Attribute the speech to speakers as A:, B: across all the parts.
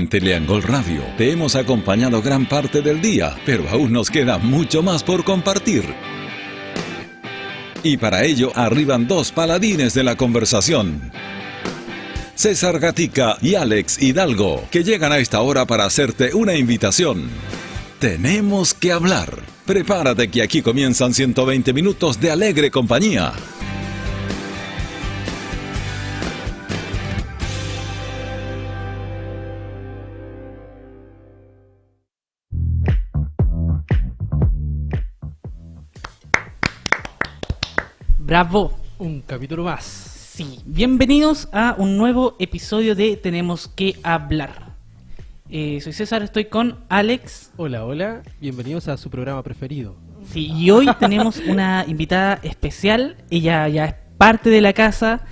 A: En Teleangol Radio te hemos acompañado gran parte del día, pero aún nos queda mucho más por compartir. Y para ello arriban dos paladines de la conversación. César Gatica y Alex Hidalgo, que llegan a esta hora para hacerte una invitación. Tenemos que hablar. Prepárate que aquí comienzan 120 minutos de alegre compañía.
B: ¡Bravo!
C: Un capítulo más.
B: Sí, bienvenidos a un nuevo episodio de Tenemos que hablar. Soy César, estoy con Alex.
C: Hola, hola. Bienvenidos a su programa preferido.
B: Sí, y hoy tenemos una invitada especial. Ella ya es parte de la casa.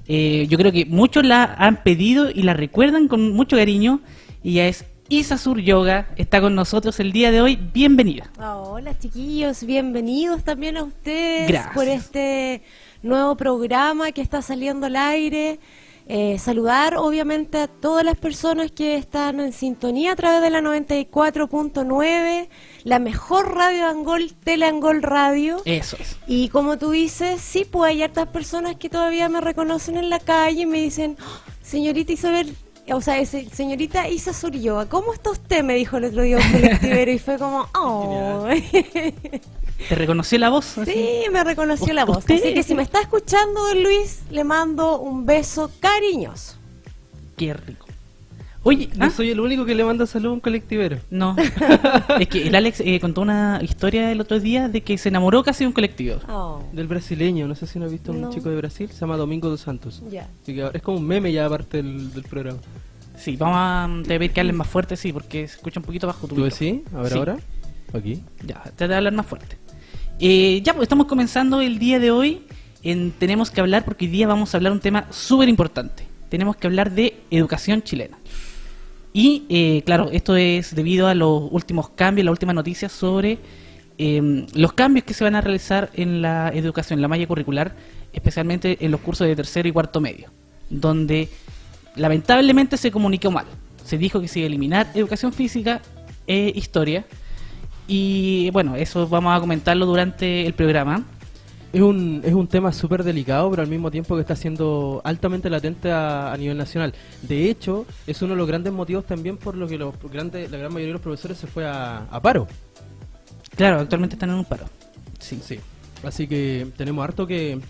B: Yo creo que muchos la han pedido y la recuerdan con mucho cariño. Ella es Isasur Yoga, está con nosotros el día de hoy. Bienvenida.
D: Hola chiquillos, bienvenidos también a ustedes.
B: Gracias.
D: Por este nuevo programa que está saliendo al aire. Saludar obviamente a todas las personas que están en sintonía a través de la 94.9, la mejor radio de Angol, Teleangol Radio.
B: Eso es.
D: Y como tú dices, sí, pues hay hartas personas que todavía me reconocen en la calle y me dicen, "Oh, señorita Isabel, o sea, señorita Isasur Yoga, ¿cómo está usted?", me dijo el otro día un colectivero y fue como, oh.
B: ¿Te reconoció la voz? Así.
D: Sí, me reconoció la voz.
B: ¿Usted?
D: Así que si me está escuchando, don Luis, le mando un beso cariñoso.
B: Qué rico. Oye,
C: No soy el único que le manda salud a un colectivero.
B: No. Es que el Alex contó una historia el otro día de que se enamoró casi de un colectivo.
D: Oh,
C: Del brasileño, no sé si no has visto
D: No.
C: un chico de Brasil, se llama Domingo dos Santos.
D: ya.
C: Así que es como un meme ya aparte del programa.
B: Sí, vamos a te pedir que hables más fuerte, sí, porque se escucha un poquito bajo tu
C: ¿Tú
B: micrófono.
C: decís? A ver
B: Sí.
C: ahora. Aquí.
B: Ya, trata de hablar más fuerte. Ya, pues estamos comenzando el día de hoy. Tenemos que hablar, porque hoy día vamos a hablar un tema súper importante. Tenemos que hablar de educación chilena. Y, claro, esto es debido a los últimos cambios, las últimas noticias sobre los cambios que se van a realizar en la educación, en la malla curricular, especialmente en los cursos de tercero y cuarto medio, donde lamentablemente se comunicó mal. Se dijo que se iba a eliminar educación física e historia. Y bueno, eso vamos a comentarlo durante el programa.
C: Es un tema súper delicado, pero al mismo tiempo que está siendo altamente latente a nivel nacional. De hecho, es uno de los grandes motivos también por lo que la gran mayoría de los profesores se fue a paro.
B: Claro, actualmente están en un paro.
C: Sí. Así que tenemos harto que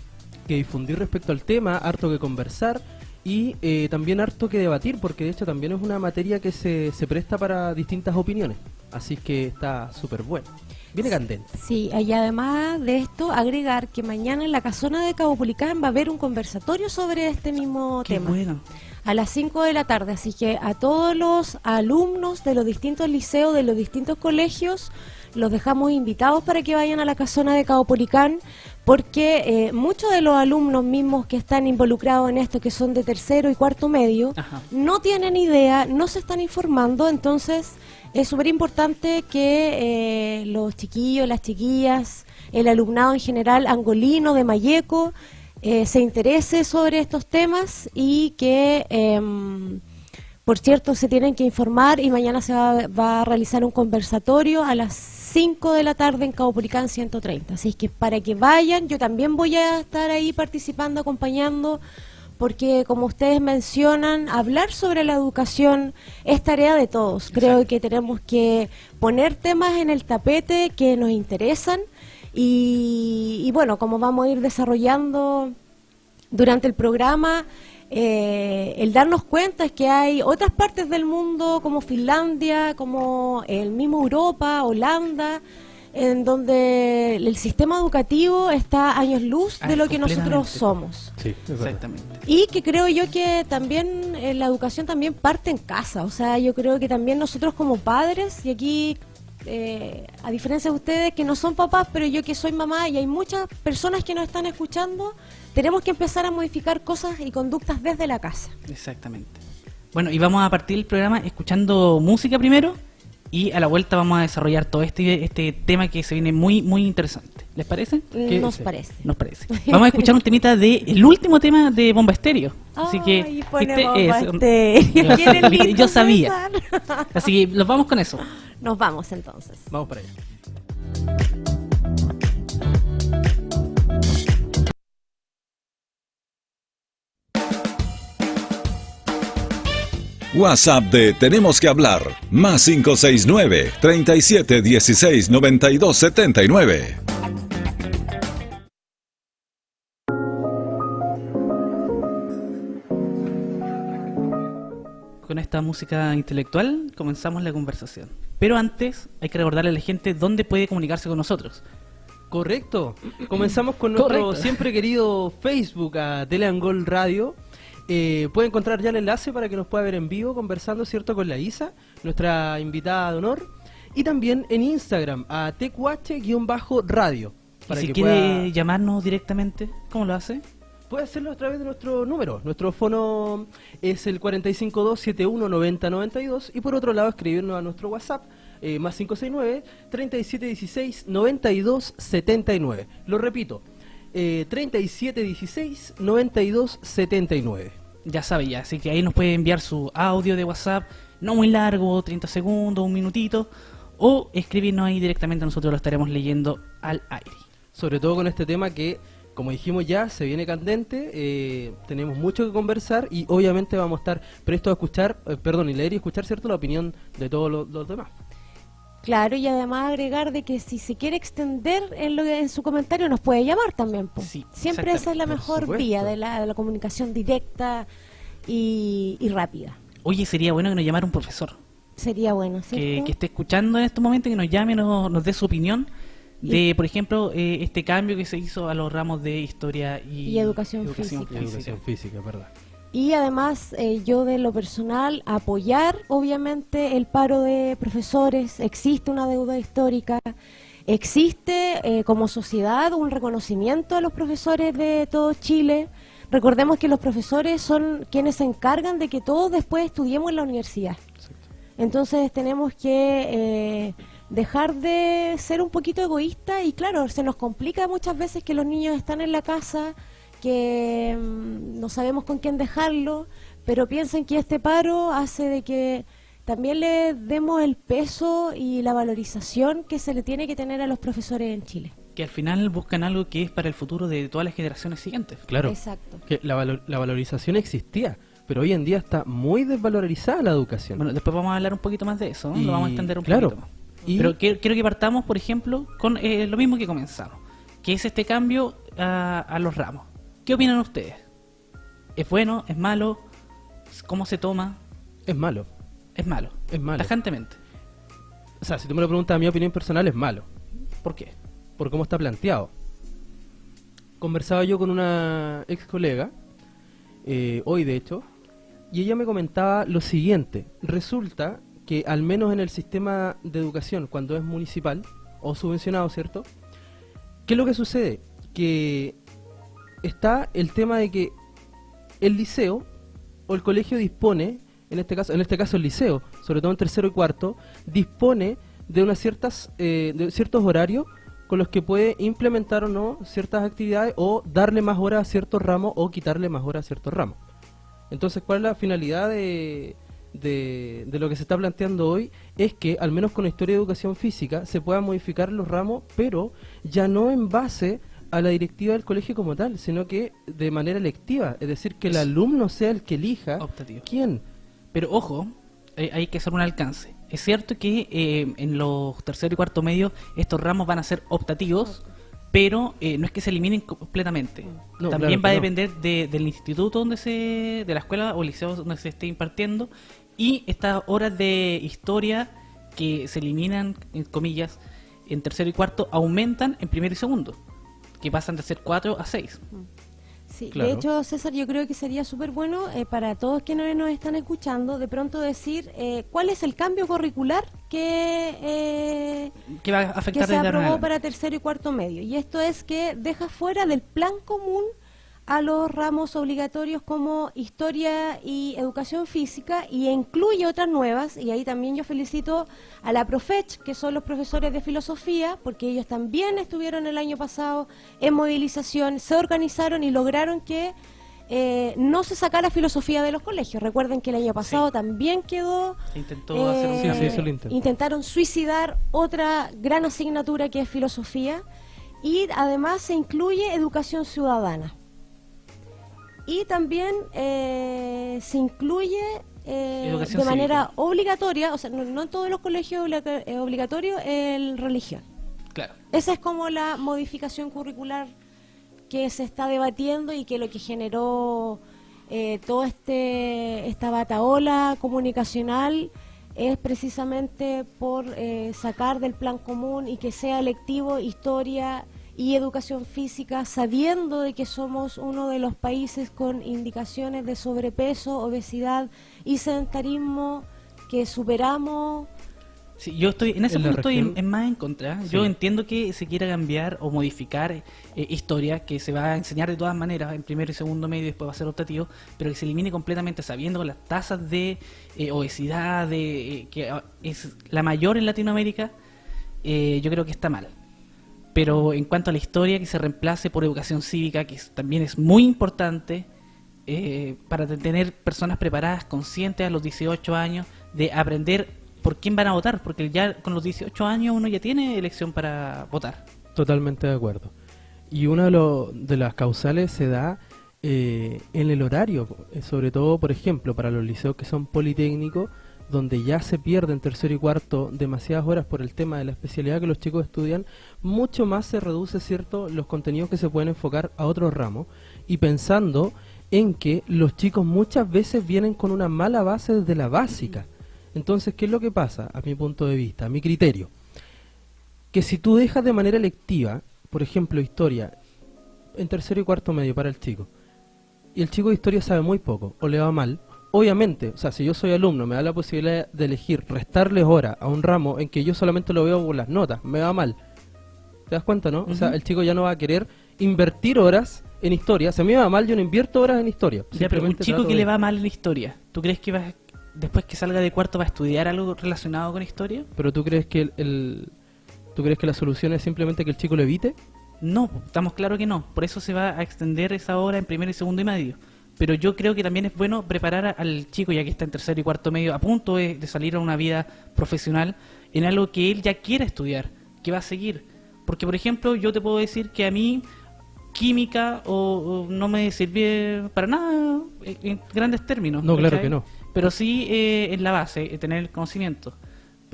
C: difundir respecto al tema, harto que conversar y también harto que debatir, porque de hecho también es una materia que se presta para distintas opiniones. Así que está súper bueno. Viene candente.
D: Sí, y además de esto, agregar que mañana en la casona de Caupolicán va a haber un conversatorio sobre este mismo
B: Qué
D: tema.
B: bueno.
D: A las 5 de la tarde, así que a todos los alumnos de los distintos liceos, de los distintos colegios, los dejamos invitados para que vayan a la casona de Caupolicán, porque muchos de los alumnos mismos que están involucrados en esto, que son de tercero y cuarto medio,
B: Ajá.
D: no tienen idea, no se están informando, entonces es súper importante que los chiquillos, las chiquillas, el alumnado en general angolino de Malleco, se interese sobre estos temas y que, por cierto, se tienen que informar y mañana se va a realizar un conversatorio a las 5 de la tarde en Caupolicán 130. Así es que para que vayan, yo también voy a estar ahí participando, acompañando, porque como ustedes mencionan, hablar sobre la educación es tarea de todos. Creo
B: Exacto.
D: que tenemos que poner temas en el tapete que nos interesan y bueno, como vamos a ir desarrollando durante el programa, el darnos cuenta es que hay otras partes del mundo como Finlandia, como el mismo Europa, Holanda, en donde el sistema educativo está a años luz de lo que nosotros
B: completamente.
D: somos.
C: Sí, es verdad.
B: Exactamente.
D: Y que creo yo que también la educación también parte en casa, o sea, yo creo que también nosotros como padres, y aquí a diferencia de ustedes que no son papás, pero yo que soy mamá y hay muchas personas que nos están escuchando, tenemos que empezar a modificar cosas y conductas desde la casa.
B: Exactamente. Bueno, y vamos a partir el programa escuchando música primero y a la vuelta vamos a desarrollar todo este tema que se viene muy, muy interesante. ¿Les parece?
D: Nos parece.
B: Nos parece. Vamos a escuchar un temita el último tema de Bomba Estéreo. Así que
D: Ay, pone
B: ¿viste?
D: Bomba
B: Eso.
D: Estéreo. ¿Quién es lindo,
B: Yo sabía.
D: César?
B: Así que los vamos con eso.
D: Nos vamos entonces.
C: Vamos para allá.
A: WhatsApp de Tenemos que Hablar, más 569-3716-9279.
B: Con esta música intelectual comenzamos la conversación. Pero antes hay que recordarle a la gente dónde puede comunicarse con nosotros.
C: Correcto. Comenzamos con nuestro
B: Correcto.
C: siempre querido Facebook, a Teleangol Radio. Puede encontrar ya el enlace para que nos pueda ver en vivo conversando, ¿cierto?, con la Isa, nuestra invitada de honor. Y también en Instagram, a TQH-radio.
B: Y si quiere llamarnos directamente, ¿cómo lo hace?
C: Puede hacerlo a través de nuestro número. Nuestro fono es el 452-7190-92. Y por otro lado, escribirnos a nuestro WhatsApp, más 569-3716-9279. Lo repito, 3716-9279.
B: Ya sabe ya, así que ahí nos puede enviar su audio de WhatsApp, no muy largo, 30 segundos, un minutito, o escribirnos ahí directamente, nosotros lo estaremos leyendo al aire.
C: Sobre todo con este tema que, como dijimos ya, se viene candente, tenemos mucho que conversar y obviamente vamos a estar prestos a escuchar, y leer y escuchar, ¿cierto?, la opinión de todos los demás.
D: Claro, y además agregar de que si se quiere extender en su comentario nos puede llamar también, po.
B: Sí,
D: Siempre esa es la
C: por
D: mejor
C: supuesto.
D: vía de la comunicación directa y rápida.
B: Oye, sería bueno que nos llamara un profesor
D: Sería bueno, ¿cierto?
B: que esté escuchando en estos momentos, que nos llame, nos dé su opinión de, por ejemplo, este cambio que se hizo a los ramos de historia y
D: educación física.
C: Educación física, ¿verdad?
D: Y además yo de lo personal apoyar obviamente el paro de profesores. Existe una deuda histórica, existe como sociedad un reconocimiento a los profesores de todo Chile. Recordemos que los profesores son quienes se encargan de que todos después estudiemos en la universidad. Entonces tenemos que dejar de ser un poquito egoístas y claro, se nos complica muchas veces que los niños están en la casa, que no sabemos con quién dejarlo, pero piensen que este paro hace de que también le demos el peso y la valorización que se le tiene que tener a los profesores en Chile.
B: que al final buscan algo que es para el futuro de todas las generaciones siguientes.
C: Claro.
D: Exacto.
C: Que la valorización existía, pero hoy en día está muy desvalorizada la educación.
B: Bueno, después vamos a hablar un poquito más de eso, ¿no?
C: Y-
B: Lo vamos a extender un
C: claro.
B: poquito más.
C: Y-
B: Pero quiero que partamos, por ejemplo, con lo mismo que comenzamos, que es este cambio a los ramos. ¿Qué opinan ustedes? ¿Es bueno? ¿Es malo? ¿Cómo se toma?
C: Es malo.
B: Es malo.
C: Es malo.
B: Tajantemente.
C: O sea, si tú me lo preguntas, a mi opinión personal es malo.
B: ¿Por qué?
C: Por cómo está planteado. Conversaba yo con una ex colega, hoy de hecho, y ella me comentaba lo siguiente. Resulta que al menos en el sistema de educación, cuando es municipal o subvencionado, ¿cierto? ¿Qué es lo que sucede? Que está el tema de que el liceo o el colegio dispone, en este caso el liceo, sobre todo en tercero y cuarto, dispone de unas de ciertos horarios con los que puede implementar o no ciertas actividades o darle más horas a ciertos ramos o quitarle más horas a ciertos ramos. Entonces, ¿cuál es la finalidad de lo que se está planteando hoy? Es que, al menos con la historia de educación física, se puedan modificar los ramos, pero ya no en base a la directiva del colegio como tal, sino que de manera electiva, es decir, que el alumno sea el que elija
B: Optativo.
C: quién.
B: Pero ojo, hay que hacer un alcance. Es cierto que en los tercero y cuarto medio estos ramos van a ser optativos, pero no es que se eliminen completamente.
C: No,
B: También
C: claro
B: va a
C: que no.
B: depender del instituto de la escuela o liceo donde se esté impartiendo, y estas horas de historia que se eliminan, en comillas, en tercero y cuarto, aumentan en primero y segundo, que pasan de ser 4 a 6.
D: Sí,
C: Claro.
D: de hecho, César, yo creo que sería súper bueno para todos quienes nos están escuchando, de pronto decir cuál es el cambio curricular que
B: Que va a afectar
D: se
B: desde ahora en
D: aprobó
B: adelante.
D: para tercero y cuarto medio. Y esto es que deja fuera del plan común a los ramos obligatorios como historia y educación física, y incluye otras nuevas, y ahí también yo felicito a la Profech, que son los profesores de filosofía, porque ellos también estuvieron el año pasado en movilización, se organizaron y lograron que no se sacara filosofía de los colegios. Recuerden que el año pasado también quedó,
B: Intentó hacer un
C: Sí, eso lo intentó.
D: intentaron suicidar otra gran asignatura que es filosofía, y además se incluye educación ciudadana. Y también se incluye
B: Educación
D: de manera
B: cívica.
D: obligatoria, o sea, no en todos los colegios es obligatorio, el religión.
B: Claro.
D: Esa es como la modificación curricular que se está debatiendo y que lo que generó toda esta batahola comunicacional es precisamente por sacar del plan común y que sea electivo historia y educación física, sabiendo de que somos uno de los países con indicaciones de sobrepeso, obesidad y sedentarismo que superamos.
B: Sí, yo estoy en ese
C: En la
B: punto estoy
C: región-
B: más en contra.
C: Sí.
B: Yo entiendo que se quiera cambiar o modificar historia, que se va a enseñar de todas maneras en primero y segundo medio y después va a ser optativo, pero que se elimine completamente sabiendo las tasas de obesidad, que es la mayor en Latinoamérica. Yo creo que está mal. Pero en cuanto a la historia, que se reemplace por educación cívica, que también es muy importante para tener personas preparadas, conscientes a los 18 años, de aprender por quién van a votar, porque ya con los 18 años uno ya tiene elección para votar.
C: Totalmente de acuerdo. Y una de las causales se da en el horario, sobre todo, por ejemplo, para los liceos que son politécnicos, donde ya se pierden tercero y cuarto demasiadas horas por el tema de la especialidad que los chicos estudian, mucho más se reduce, ¿cierto?, los contenidos que se pueden enfocar a otros ramos, y pensando en que los chicos muchas veces vienen con una mala base desde la básica. Entonces, ¿qué es lo que pasa? A mi punto de vista, a mi criterio, que si tú dejas de manera electiva, por ejemplo, historia, en tercero y cuarto medio para el chico, y el chico de historia sabe muy poco, o le va mal, obviamente, o sea, si yo soy alumno, me da la posibilidad de elegir restarles horas a un ramo en que yo solamente lo veo por las notas, me va mal. ¿Te das cuenta, no? O sea,
B: Ujú.
C: el chico ya no va a querer invertir horas en historia. Si a mí me va mal, yo no invierto horas en historia.
B: Ya, pero un
C: Simplemente
B: chico
C: trato
B: que
C: de-
B: le va mal en la historia, ¿tú crees que después que salga de cuarto va a estudiar algo relacionado con historia?
C: Pero tú crees que ¿tú crees que la solución es simplemente que el chico lo evite?
B: No, estamos claros que no. Por eso se va a extender esa hora en primero y segundo y medio. Pero yo creo que también es bueno preparar al chico, ya que está en tercero y cuarto medio, a punto de salir a una vida profesional, en algo que él ya quiera estudiar, que va a seguir. Porque, por ejemplo, yo te puedo decir que a mí química o no me sirve para nada en grandes términos.
C: No, claro
B: ¿cachai?
C: que no.
B: Pero sí en la base, tener el conocimiento.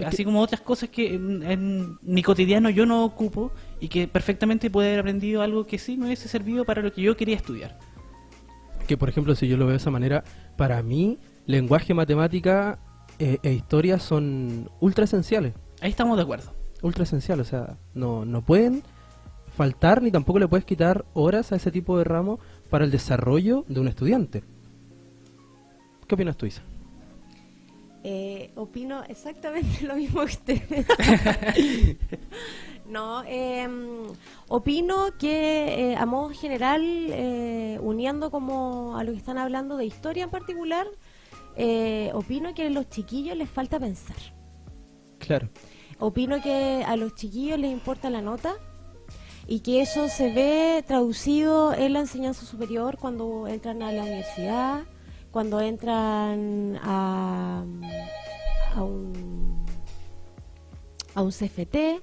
B: Así como otras cosas que en mi cotidiano yo no ocupo y que perfectamente puede haber aprendido algo que sí me hubiese servido para lo que yo quería estudiar.
C: Que, por ejemplo, si yo lo veo de esa manera, para mí, lenguaje, matemática e historia son ultra esenciales.
B: Ahí estamos de acuerdo.
C: Ultra esenciales, o sea, no pueden faltar ni tampoco le puedes quitar horas a ese tipo de ramo para el desarrollo de un estudiante. ¿Qué opinas tú, Isa?
D: Opino exactamente lo mismo que usted. No, opino que a modo general, uniendo como a lo que están hablando de historia en particular, opino que a los chiquillos les falta pensar.
C: Claro.
D: Opino que a los chiquillos les importa la nota y que eso se ve traducido en la enseñanza superior cuando entran a la universidad, cuando entran a un CFT,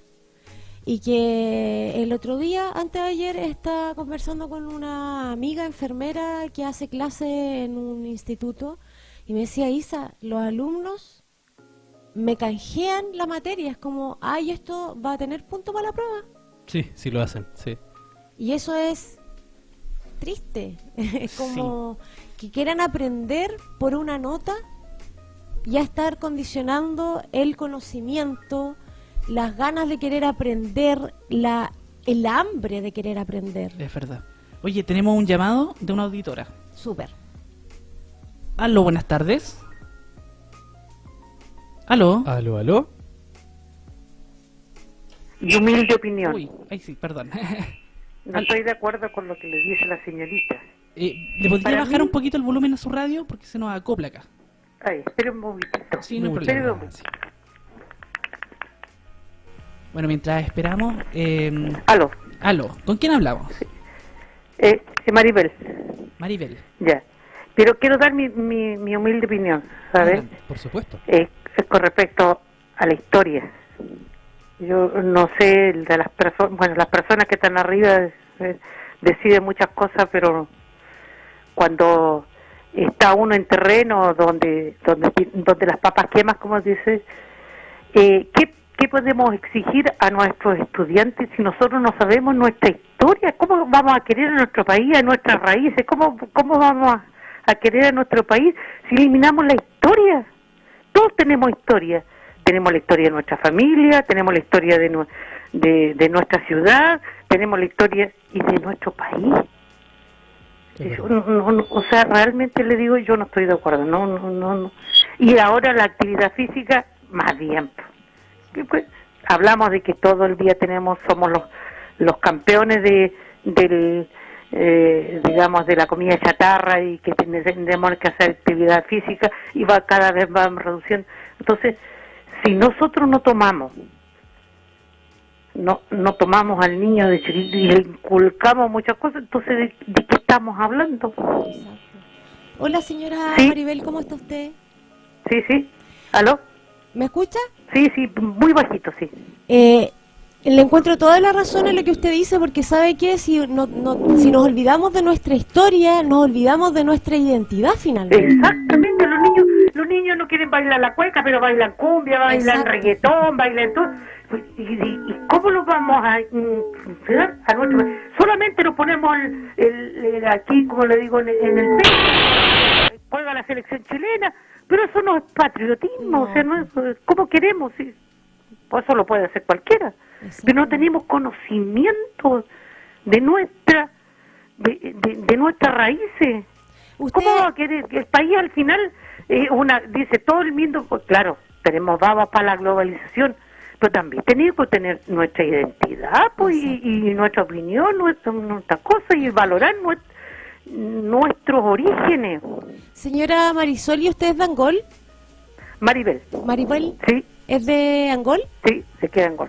D: y que el otro día, antes de ayer, estaba conversando con una amiga enfermera que hace clase en un instituto y me decía: Isa, los alumnos me canjean la materia, es como, ay, esto va a tener punto para la prueba.
C: Sí, sí lo hacen, sí.
D: Y eso es triste. Es como que quieran aprender por una nota, ya estar condicionando el conocimiento, las ganas de querer aprender, el hambre de querer aprender.
B: Es verdad. Oye, tenemos un llamado de una auditora.
D: Súper.
B: Aló, buenas tardes. Aló.
C: Aló, aló.
E: Mi humilde opinión.
B: Uy, ahí sí, perdón.
E: No estoy de acuerdo con lo que le dice la señorita.
B: ¿Le podría
E: Para
B: bajar
E: mí-
B: un poquito el volumen a su radio? Porque se nos acopla acá.
E: Ay, espera un momentito.
B: Sí, no hay
C: Muy
B: problema.
E: Espera un momentito.
B: Bueno, mientras esperamos...
E: Aló,
B: aló, ¿con quién hablamos?
E: Maribel,
B: Maribel.
E: ya. Pero quiero dar mi humilde opinión, ¿sabes?
B: Adelante.
C: Por supuesto.
E: Con respecto a la historia. Yo no sé de las personas, bueno, las personas que están arriba deciden muchas cosas, pero cuando está uno en terreno donde las papas quemas, como dice, ¿qué podemos exigir a nuestros estudiantes si nosotros no sabemos nuestra historia? ¿Cómo vamos a querer a nuestro país, a nuestras raíces? ¿Cómo vamos a querer a nuestro país si eliminamos la historia? Todos tenemos historia. Tenemos la historia de nuestra familia, tenemos la historia de nuestra ciudad, tenemos la historia y de nuestro país. O sea, realmente le digo, yo no estoy de acuerdo, no. Y ahora la actividad física, más bien. Pues, hablamos de que todo el día somos los campeones digamos, de la comida chatarra y que tenemos que hacer actividad física y cada vez va reduciendo. Entonces, si nosotros no tomamos al niño de chiquito y le inculcamos muchas cosas, entonces ¿de qué estamos hablando?
D: Exacto. Hola, señora
E: Sí.
D: Maribel, ¿cómo está usted?
E: Sí, ¿aló?
D: ¿Me escucha?
E: Sí, muy bajito, sí.
D: Le encuentro toda la razón en lo que usted dice, porque sabe que si si nos olvidamos de nuestra historia, nos olvidamos de nuestra identidad finalmente.
E: Exactamente, los niños no quieren bailar la cueca, pero bailan cumbia, bailan
D: Exacto.
E: reggaetón, bailan todo. ¿Y cómo lo vamos a inflar a nuestro? Solamente lo ponemos aquí, como le digo, en el pecho, juega la selección chilena, pero eso no es patriotismo,
D: No.
E: o sea, no es, ¿cómo queremos? Sí, pues eso lo puede hacer cualquiera, pero no tenemos conocimiento de nuestras raíces.
D: Usted,
E: ¿Cómo va a querer? El país al final, dice todo el mundo, pues claro, vamos para la globalización, pero también tenemos que tener nuestra identidad, pues, y nuestra opinión, nuestra cosa, y valorar nuestros orígenes.
D: señora Marisol, ¿y usted es de Angol?
E: Maribel,
D: Maribel,
E: sí,
D: ¿es de Angol?
E: sí, se queda en gol.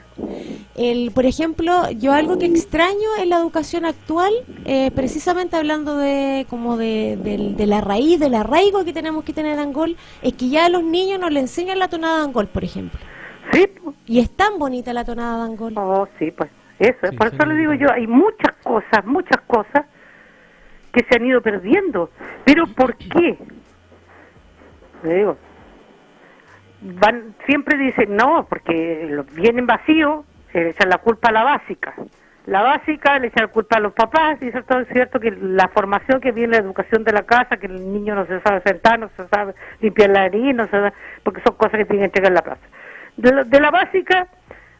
D: Por ejemplo, yo algo que extraño en la educación actual, precisamente hablando de la raíz, del arraigo que tenemos que tener en Angol, es que ya a los niños nos le enseñan la tonada de Angol, por ejemplo.
E: Sí, pues.
D: Y es tan bonita la tonada de Angol.
E: Oh, sí, pues, eso,
C: Sí,
E: por
C: sí,
E: eso le digo yo, hay muchas cosas que se han ido perdiendo, pero ¿por qué? Le digo, siempre dicen, no, porque vienen vacíos, se le echan la culpa a la básica le echan la culpa a los papás, y eso todo es cierto, que la formación que viene, la educación de la casa, que el niño no se sabe sentar, no se sabe limpiar la nariz, no se sabe, porque son cosas que tienen que entregar en la plaza. De la básica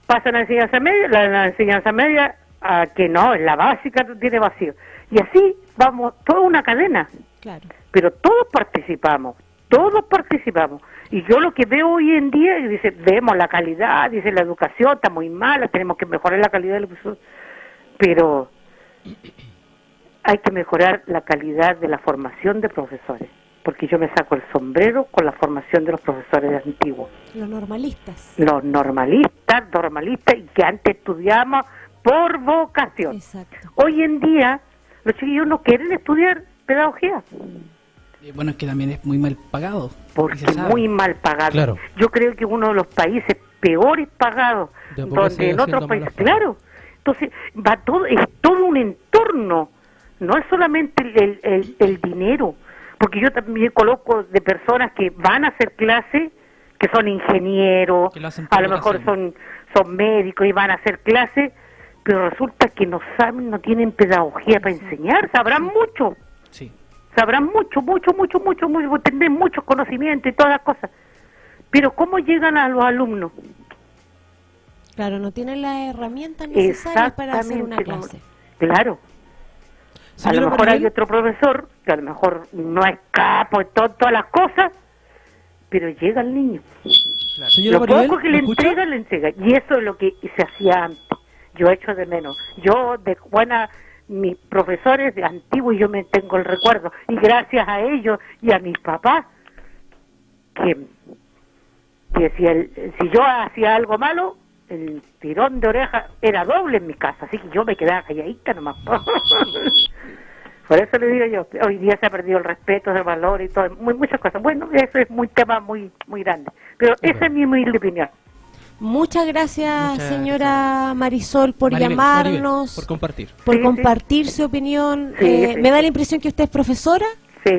E: pasan a la enseñanza media, la enseñanza media a que no, en la básica tiene vacío. Y así vamos, toda una cadena,
D: Claro.
E: pero todos participamos. Y yo lo que veo hoy en día, dice, vemos la calidad, dice, la educación está muy mala, tenemos que mejorar la calidad de la educación, pero hay que mejorar la calidad de la formación de profesores, porque yo me saco el sombrero con la formación de los profesores antiguos.
D: Los normalistas.
E: Los normalistas, y que antes estudiamos por vocación.
D: Exacto.
E: Hoy en día, los chiquillos no quieren estudiar pedagogía,
B: Bueno, es que también es muy mal pagado.
E: porque
B: se
E: es
B: sabe.
E: muy mal pagado.
C: Claro.
E: Yo creo que uno de los países peores pagados,
C: De a poco
E: donde
C: sigue
E: en otros
C: siendo
E: países,
C: malos pagados.
E: claro. Entonces, es todo un entorno, no es solamente el dinero, porque yo también coloco de personas que van a hacer clase, que son ingenieros,
B: Que lo hacen por
E: a lo mejor
B: vocación.
E: son médicos y van a hacer clase, pero resulta que no saben, no tienen pedagogía para enseñar, sabrán mucho.
B: Sí.
E: Sabrán mucho, tendrán muchos conocimientos y todas las cosas. Pero ¿cómo llegan a los alumnos?
D: Claro, no tienen las herramientas necesarias para hacer una clase.
E: Claro. A
C: Señora
E: lo mejor hay
C: Maribel,
E: otro profesor que a lo mejor no es capo en todas las cosas, pero llega el niño.
C: señora
E: Lo
C: Maribel,
E: poco que
C: ¿me
E: le
C: escucha?
E: entrega. Y eso es lo que se hacía antes. Yo echo de menos. Yo de buena mis profesores de antiguos, yo me tengo el recuerdo, y gracias a ellos y a mis papás, que si yo hacía algo malo, el tirón de oreja era doble en mi casa, así que yo me quedaba calladita nomás. Por eso le digo yo, hoy día se ha perdido el respeto, el valor y todo, muchas cosas. Bueno, eso es un tema muy grande, pero esa es mi humilde opinión.
D: Muchas gracias, señora Marisol, por
C: Maribel,
D: llamarnos,
C: por compartir.
D: por
E: Sí,
D: compartir su opinión.
E: Sí, sí.
D: Me da la impresión que usted es profesora.
E: Sí.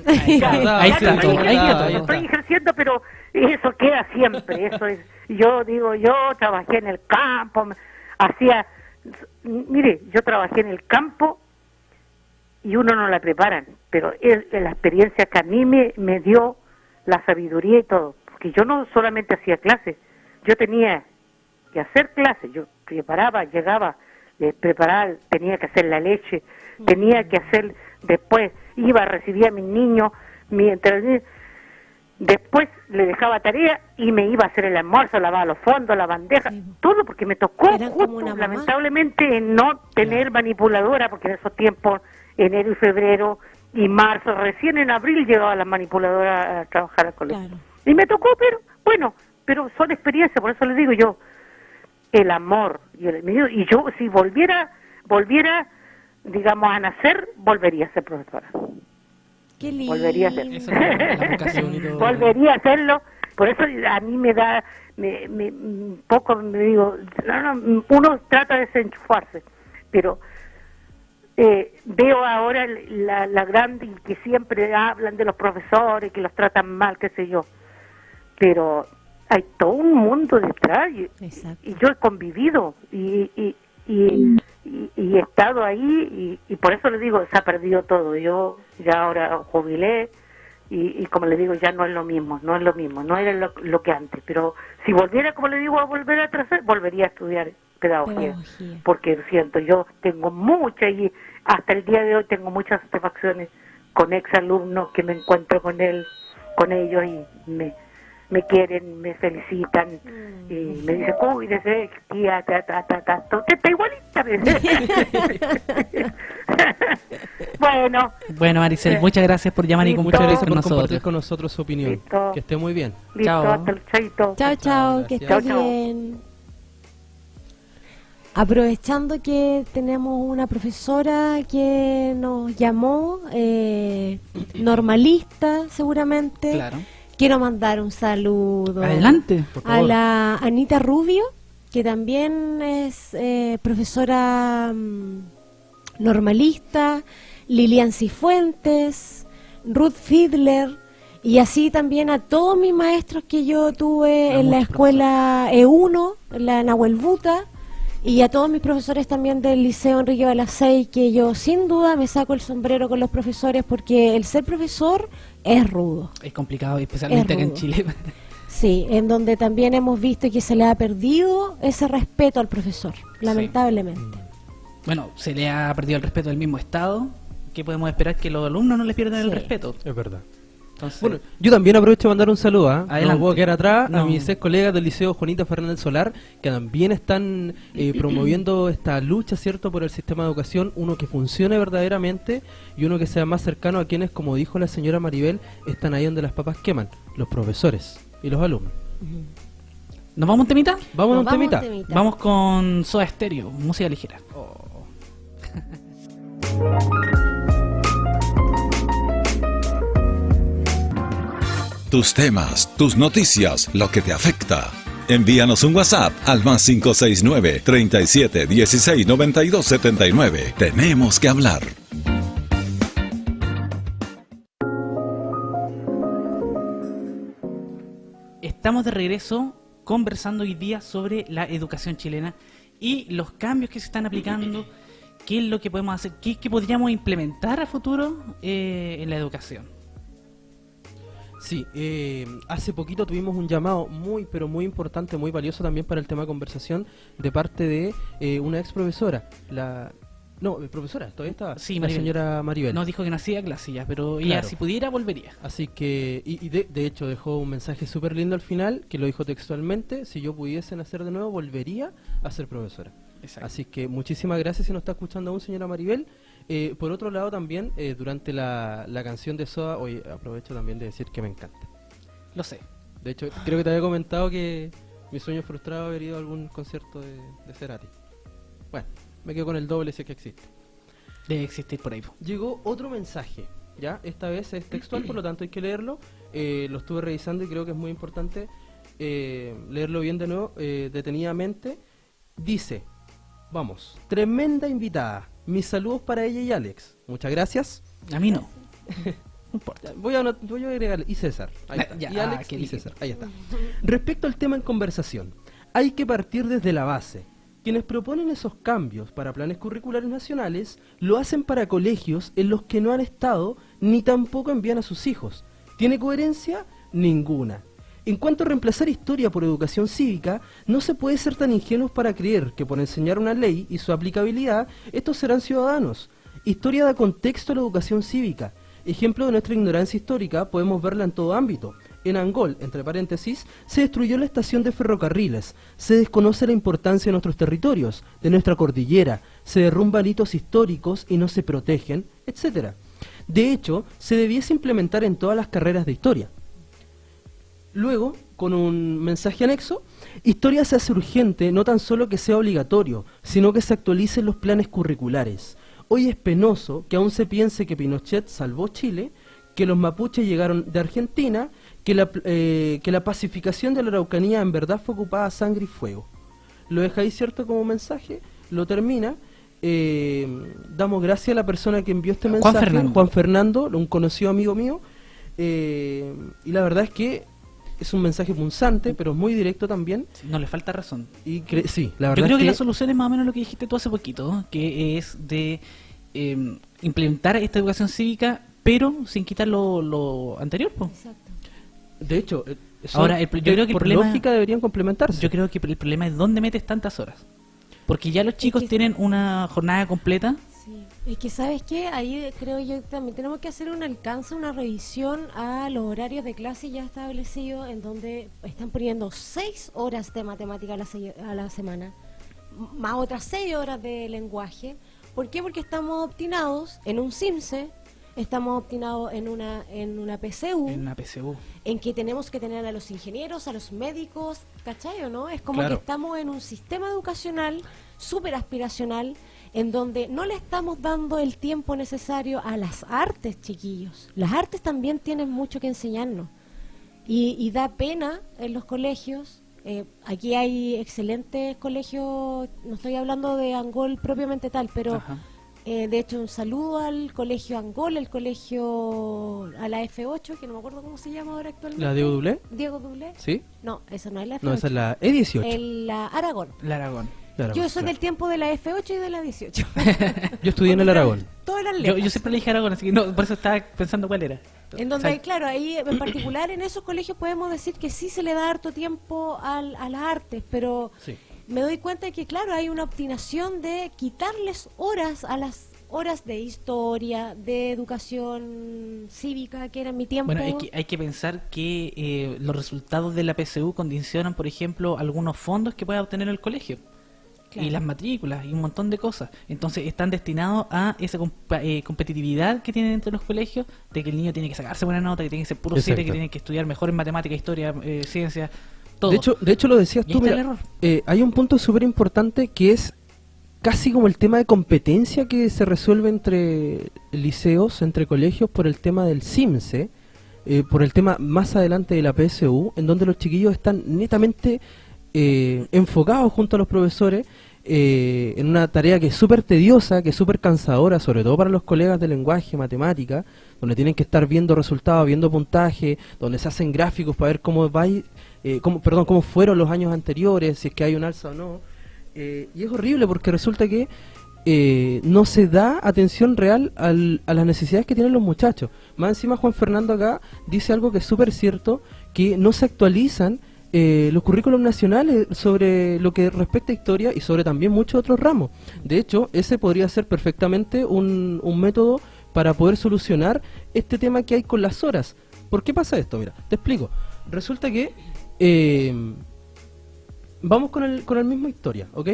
B: Ahí está,
C: Ahí
B: ahí está todo, ahí está todo.
E: Estoy ejerciendo, pero eso queda siempre. Eso es. Yo digo, yo trabajé en el campo, mire, yo trabajé en el campo y uno no la preparan, pero es la experiencia que a mí me dio la sabiduría y todo, porque yo no solamente hacía clases, yo tenía que hacer clases, yo preparaba, llegaba, preparaba, tenía que hacer la leche, tenía que hacer, después iba, recibía a mis niños, después le dejaba tarea y me iba a hacer el almuerzo, lavaba los fondos, la bandeja, todo porque me tocó
D: Eran como
E: justo,
D: una mamá.
E: lamentablemente, no tener manipuladora, porque en esos tiempos, enero y febrero y marzo, recién en abril llegaba la manipuladora a trabajar al colegio.
D: Claro.
E: Y me tocó, pero bueno, pero son experiencias, por eso les digo yo, el amor, y yo si volviera, digamos, a nacer, volvería a ser profesora.
D: Qué lindo.
E: Volvería a ser.
B: Eso es la vocación.
E: Volvería a hacerlo, por eso a mí me da, un poco me digo, no, uno trata de desenchufarse, pero veo ahora la grande que siempre hablan de los profesores, que los tratan mal, qué sé yo, pero hay todo un mundo detrás, y yo he convivido, y he estado ahí, y por eso le digo, se ha perdido todo. Yo ya ahora jubilé, y como le digo, ya no es lo mismo, no era lo que antes, pero si volviera, como le digo, a volver atrás, volvería a estudiar pedagogía, porque siento, yo tengo mucha, y hasta el día de hoy tengo muchas satisfacciones con exalumnos que me encuentro con ellos, y me quieren, me felicitan, y me dicen, cuídese, tía, usted está igualita.
B: Bueno, Maricel, muchas gracias por llamar y
E: Listo.
B: muchas
C: Muchas
B: gracias
C: gracias
B: con
C: por compartir
B: nosotros.
C: con nosotros su opinión.
E: Listo.
C: Que esté muy bien.
E: Listo,
B: Chao.
E: hasta el chaito.
D: Chao, chao, que
C: Gracias.
D: estés
E: Chao, chao.
D: bien. Aprovechando que tenemos una profesora que nos llamó, normalista seguramente,
B: Claro.
D: quiero mandar un saludo
B: Adelante.
C: Por
D: a
C: favor.
D: la Anita Rubio, que también es profesora normalista, Lilian Cifuentes, Ruth Fiedler, y así también a todos mis maestros que yo tuve en la escuela E1, en la Nahuel Buta, y a todos mis profesores también del Liceo Enrique Balacey, que yo sin duda me saco el sombrero con los profesores, porque el ser profesor es rudo.
B: Es complicado, especialmente acá en
D: rudo.
B: Chile.
D: Sí, en donde también hemos visto que se le ha perdido ese respeto al profesor, lamentablemente.
B: Bueno, se le ha perdido el respeto del mismo Estado. ¿Qué podemos esperar? Que los alumnos no le pierdan el
D: Sí.
B: respeto.
C: Es verdad.
B: Entonces,
C: Bueno, yo también aprovecho de mandar un saludo, ¿ah? No
B: Adelante.
C: me puedo quedar atrás,
B: No.
C: a mis ex colegas del Liceo Juanita Fernández Solar, que también están promoviendo esta lucha, ¿cierto?, por el sistema de educación, uno que funcione verdaderamente y uno que sea más cercano a quienes, como dijo la señora Maribel, están ahí donde las papas queman, los profesores y los alumnos.
B: ¿nos vamos a un temita?
C: Vamos a un
D: Nos
C: temita.
D: temita.
B: Vamos con Soda Stereo, música ligera.
A: Tus temas, tus noticias, lo que te afecta. Envíanos un WhatsApp al más 569 37 16 92 79. Tenemos que hablar.
B: Estamos de regreso conversando hoy día sobre la educación chilena y los cambios que se están aplicando, qué es lo que podemos hacer, qué podríamos implementar a futuro en la educación.
C: Sí, hace poquito tuvimos un llamado muy, pero muy importante, muy valioso también para el tema de conversación de parte de una ex profesora, profesora, todavía estaba,
B: Sí,
C: la
B: Maribel.
C: señora Maribel.
B: Nos dijo que no hacía clase ya, pero ella
C: Claro.
B: si pudiera volvería.
C: Así que, y de hecho dejó un mensaje súper lindo al final, que lo dijo textualmente: si yo pudiese nacer de nuevo, volvería a ser profesora.
B: Exacto.
C: Así que muchísimas gracias si nos está escuchando aún, señora Maribel. Por otro lado también, durante la canción de Soda, hoy aprovecho también de decir que me encanta.
B: Lo sé.
C: De hecho, creo que te había comentado que mi sueño frustrado haber ido a algún concierto de Cerati. Bueno, me quedo con el doble si es que existe.
B: Debe existir por ahí.
C: Llegó otro mensaje, ¿ya? Esta vez es textual, por lo tanto hay que leerlo. Lo estuve revisando y creo que es muy importante leerlo bien de nuevo, detenidamente. Dice, vamos, tremenda invitada. Mis saludos para ella y Alex. Muchas gracias.
B: A mí no. No importa.
C: Voy a agregar, y César. Ahí está.
B: Ya,
C: y Alex
B: qué
C: y
B: lindo.
C: César. Ahí está. Respecto al tema en conversación, hay que partir desde la base. Quienes proponen esos cambios para planes curriculares nacionales lo hacen para colegios en los que no han estado ni tampoco envían a sus hijos. ¿Tiene coherencia? Ninguna. En cuanto a reemplazar historia por educación cívica, no se puede ser tan ingenuos para creer que por enseñar una ley y su aplicabilidad, estos serán ciudadanos. Historia da contexto a la educación cívica. Ejemplo de nuestra ignorancia histórica podemos verla en todo ámbito. En Angol, entre paréntesis, se destruyó la estación de ferrocarriles, se desconoce la importancia de nuestros territorios, de nuestra cordillera, se derrumban hitos históricos y no se protegen, etc. De hecho, se debiese implementar en todas las carreras de historia. Luego, con un mensaje anexo, historia se hace urgente no tan solo que sea obligatorio, sino que se actualicen los planes curriculares. Hoy es penoso que aún se piense que Pinochet salvó Chile, que los mapuches llegaron de Argentina, que la pacificación de la Araucanía en verdad fue ocupada a sangre y fuego. Lo deja ahí cierto como mensaje, lo termina. Damos gracias a la persona que envió este mensaje, Juan Fernando, un conocido amigo mío. Y la verdad es que es un mensaje punzante, pero muy directo también.
B: Sí, no le falta razón.
C: Y sí, la verdad
B: Yo creo
C: es
B: que la solución es más o menos lo que dijiste tú hace poquito, que es de implementar esta educación cívica, pero sin quitar lo anterior, po.
D: Exacto.
C: De hecho,
B: Ahora, yo creo que el
C: por
B: problema,
C: lógica deberían complementarse.
B: Yo creo que el problema es dónde metes tantas horas. Porque ya los chicos
D: que
B: tienen una jornada completa.
D: Sí, es que sabes qué, ahí creo yo también tenemos que hacer un alcance, una revisión a los horarios de clase ya establecidos, en donde están poniendo 6 horas de matemática a la semana, más otras 6 horas de lenguaje. ¿Por qué? Porque estamos obstinados en un CIMSE, estamos obstinados en una PCU,
B: En una PSU.
D: en que tenemos que tener a los ingenieros, a los médicos, ¿cachai o no? Es como
C: Claro.
D: que estamos en un sistema educacional súper aspiracional, en donde no le estamos dando el tiempo necesario a las artes, chiquillos. Las artes también tienen mucho que enseñarnos. Y da pena en los colegios. Aquí hay excelentes colegios, no estoy hablando de Angol propiamente tal, pero
B: Ajá.
D: de hecho un saludo al colegio Angol, el colegio a la F8, que no me acuerdo cómo se llama ahora actualmente.
C: ¿La Diego Dublé?
D: Diego Dublé.
C: ¿Sí?
D: No, esa no es la F8.
C: No, esa es la E18.
D: La Aragón.
B: El Aragón.
C: Claro,
D: Yo soy
C: claro.
D: del tiempo de la F8 y de la 18.
C: Yo estudié en el Aragón.
D: Todas las
B: Yo
D: letras.
B: siempre le dije Aragón, así que no, por eso estaba pensando cuál era.
D: En donde,
B: O sea,
D: claro, ahí en particular en esos colegios podemos decir que sí se le da harto tiempo a las artes, pero
C: Sí.
D: me doy cuenta de que, claro, hay una obstinación de quitarles horas a las horas de historia, de educación cívica, que era en mi tiempo.
B: Bueno, hay que pensar que los resultados de la PSU condicionan, por ejemplo, algunos fondos que pueda obtener el colegio.
D: Claro.
B: Y las matrículas y un montón de cosas. Entonces están destinados a esa competitividad que tienen entre los colegios, de que el niño tiene que sacarse buena nota, que tiene que ser puro 7,
C: Exacto.
B: que tiene que estudiar mejor en matemática, historia, ciencia, todo.
C: De hecho lo decías
B: Y
C: tú,
B: ahí está
C: mira,
B: el error.
C: hay un punto súper importante que es casi como el tema de competencia que se resuelve entre liceos, entre colegios, por el tema del CIMSE, por el tema más adelante de la PSU, en donde los chiquillos están netamente enfocados junto a los profesores en una tarea que es súper tediosa, que es súper cansadora, sobre todo para los colegas de lenguaje, matemática, donde tienen que estar viendo resultados, viendo puntaje, donde se hacen gráficos para ver cómo cómo fueron los años anteriores, si es que hay un alza o no. Y es horrible porque resulta que no se da atención real a las necesidades que tienen los muchachos. Más encima Juan Fernando acá dice algo que es súper cierto, que no se actualizan los currículos nacionales sobre lo que respecta a historia y sobre también muchos otros ramos. De hecho, ese podría ser perfectamente un método para poder solucionar este tema que hay con las horas. ¿Por qué pasa esto? Mira, te explico. Resulta que vamos con el mismo historia, ¿ok?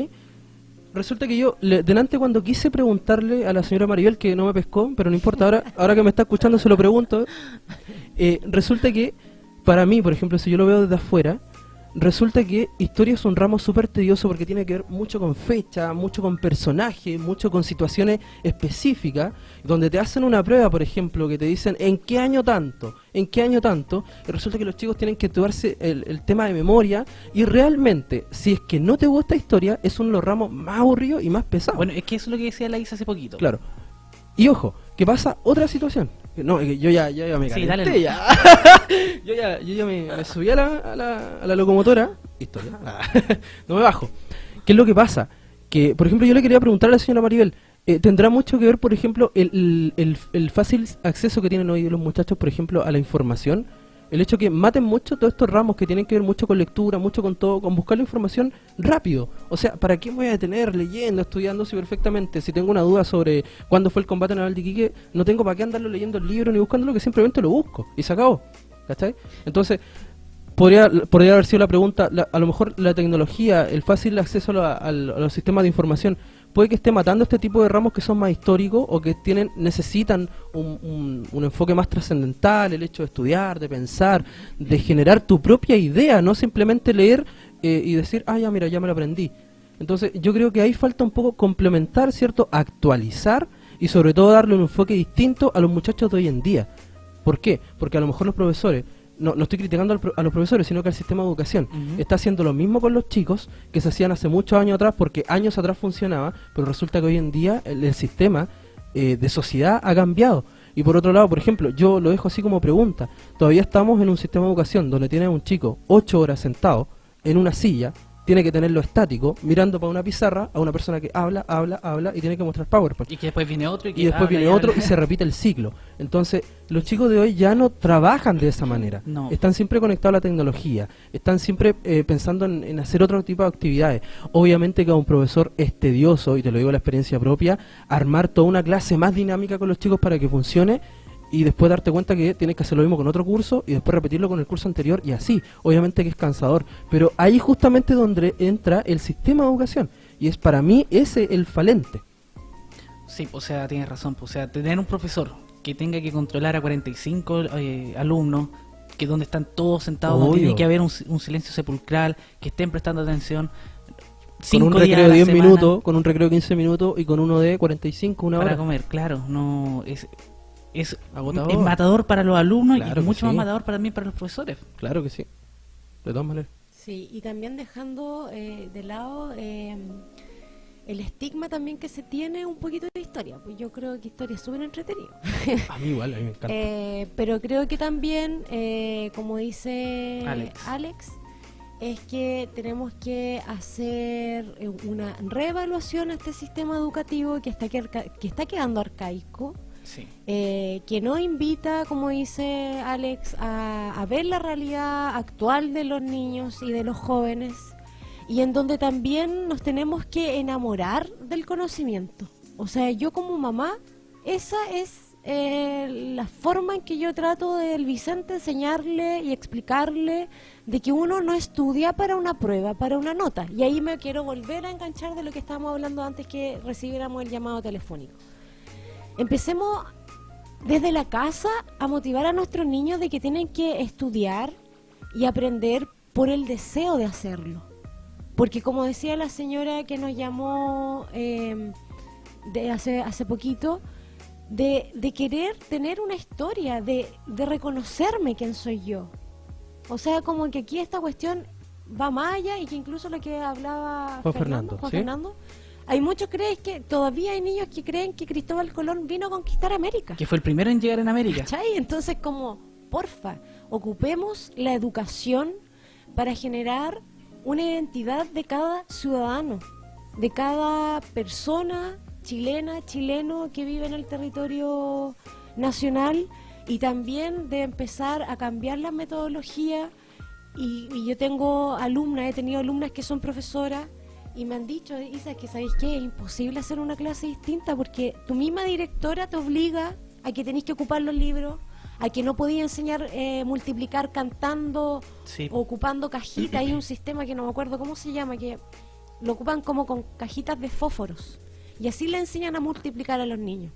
C: resulta que yo, delante cuando quise preguntarle a la señora Maribel, que no me pescó, pero no importa, ahora que me está escuchando se lo pregunto, resulta que, para mí, por ejemplo, si yo lo veo desde afuera, resulta que historia es un ramo súper tedioso porque tiene que ver mucho con fecha, mucho con personajes, mucho con situaciones específicas, donde te hacen una prueba, por ejemplo, que te dicen ¿en qué año tanto? ¿En qué año tanto? Y resulta que los chicos tienen que estudiarse el tema de memoria, y realmente, si es que no te gusta historia, es uno de los ramos más aburridos y más pesados.
B: Bueno, es que eso es lo que decía la Isa hace poquito.
C: Claro. Y ojo, que pasa otra situación. No, es que yo ya me
B: Sí,
C: calenté,
B: dale.
C: ya. yo ya me subí a la locomotora. Historia. No me bajo. ¿Qué es lo que pasa? Que, por ejemplo, yo le quería preguntar a la señora Maribel, ¿tendrá mucho que ver, por ejemplo, el fácil acceso que tienen hoy los muchachos, por ejemplo, a la información? El hecho que maten mucho todos estos ramos que tienen que ver mucho con lectura, mucho con todo, con buscar la información rápido. O sea, ¿para qué me voy a detener leyendo, estudiando si perfectamente? Si tengo una duda sobre cuándo fue el combate naval de Iquique, no tengo para qué andarlo leyendo el libro ni buscándolo, que simplemente lo busco y se acabó. ¿Cachai? Entonces, podría haber sido la pregunta, a lo mejor la tecnología, el fácil acceso a los sistemas de información, puede que esté matando este tipo de ramos que son más históricos o que necesitan un enfoque más trascendental, el hecho de estudiar, de pensar, de generar tu propia idea, no simplemente leer y decir, ya mira, ya me lo aprendí. Entonces yo creo que ahí falta un poco complementar, ¿cierto? Actualizar y sobre todo darle un enfoque distinto a los muchachos de hoy en día. ¿Por qué? Porque a lo mejor los profesores, no estoy criticando a los profesores, sino que al sistema de educación está haciendo lo mismo con los chicos que se hacían hace muchos años atrás, porque años atrás funcionaba, pero resulta que hoy en día el sistema de sociedad ha cambiado. Y por otro lado, por ejemplo, yo lo dejo así como pregunta, todavía estamos en un sistema de educación donde tiene a un chico 8 horas sentado en una silla, tiene que tenerlo estático, mirando para una pizarra a una persona que habla y tiene que mostrar PowerPoint.
B: Y que después viene otro
C: Y después viene otro y se repite el ciclo. Entonces, los chicos de hoy ya no trabajan de esa manera.
B: No.
C: Están siempre conectados a la tecnología. Están siempre pensando en hacer otro tipo de actividades. Obviamente que a un profesor es tedioso, y te lo digo la experiencia propia, armar toda una clase más dinámica con los chicos para que funcione, y después darte cuenta que tienes que hacer lo mismo con otro curso y después repetirlo con el curso anterior y así. Obviamente que es cansador, pero ahí justamente donde entra el sistema de educación, y es para mí ese el falente.
B: Sí, o sea, tienes razón. O sea, tener un profesor que tenga que controlar a 45 alumnos, que donde están todos sentados, donde tiene que haber un silencio sepulcral, que estén prestando atención.
C: Con un recreo de 10 minutos, con un recreo de 15 minutos y con uno de 45, una hora.
B: Para comer, claro. No es
C: agotador.
B: Es matador para los alumnos,
C: Claro
B: y mucho más
C: sí.
B: matador para mí, para los profesores.
C: Claro que sí, de todas maneras.
D: Sí, y también dejando de lado el estigma también que se tiene un poquito de historia. Pues yo creo que historia es súper entretenido.
C: A mí igual, a mí me encanta.
D: Pero creo que también, como dice
B: Alex,
D: es que tenemos que hacer una reevaluación a este sistema educativo que está quedando arcaico.
B: sí.
D: Que no invita, como dice Alex, a ver la realidad actual de los niños y de los jóvenes, y en donde también nos tenemos que enamorar del conocimiento. O sea, yo como mamá, esa es la forma en que yo trato del Vicente enseñarle y explicarle de que uno no estudia para una prueba, para una nota. Y ahí me quiero volver a enganchar de lo que estábamos hablando antes, que recibiéramos el llamado telefónico. Empecemos desde la casa a motivar a nuestros niños de que tienen que estudiar y aprender por el deseo de hacerlo. Porque como decía la señora que nos llamó de hace poquito, de querer tener una historia, de reconocerme quién soy yo. O sea, como que aquí esta cuestión va más allá, y que incluso lo que hablaba
C: Juan
D: Fernando, hay muchos todavía hay niños que creen que Cristóbal Colón vino a conquistar América.
B: Que fue el primero en llegar en América.
D: ¿Cachai? Entonces, como, porfa, ocupemos la educación para generar una identidad de cada ciudadano, de cada persona chilena, chileno que vive en el territorio nacional, y también de empezar a cambiar la metodología. Y yo he tenido alumnas que son profesoras, y me han dicho, Isa, que ¿sabéis qué? Es imposible hacer una clase distinta, porque tu misma directora te obliga a que tenéis que ocupar los libros, a que no podías enseñar multiplicar cantando,
B: Sí.
D: o ocupando cajitas. Hay un sistema que no me acuerdo cómo se llama, que lo ocupan como con cajitas de fósforos. Y así le enseñan a multiplicar a los niños.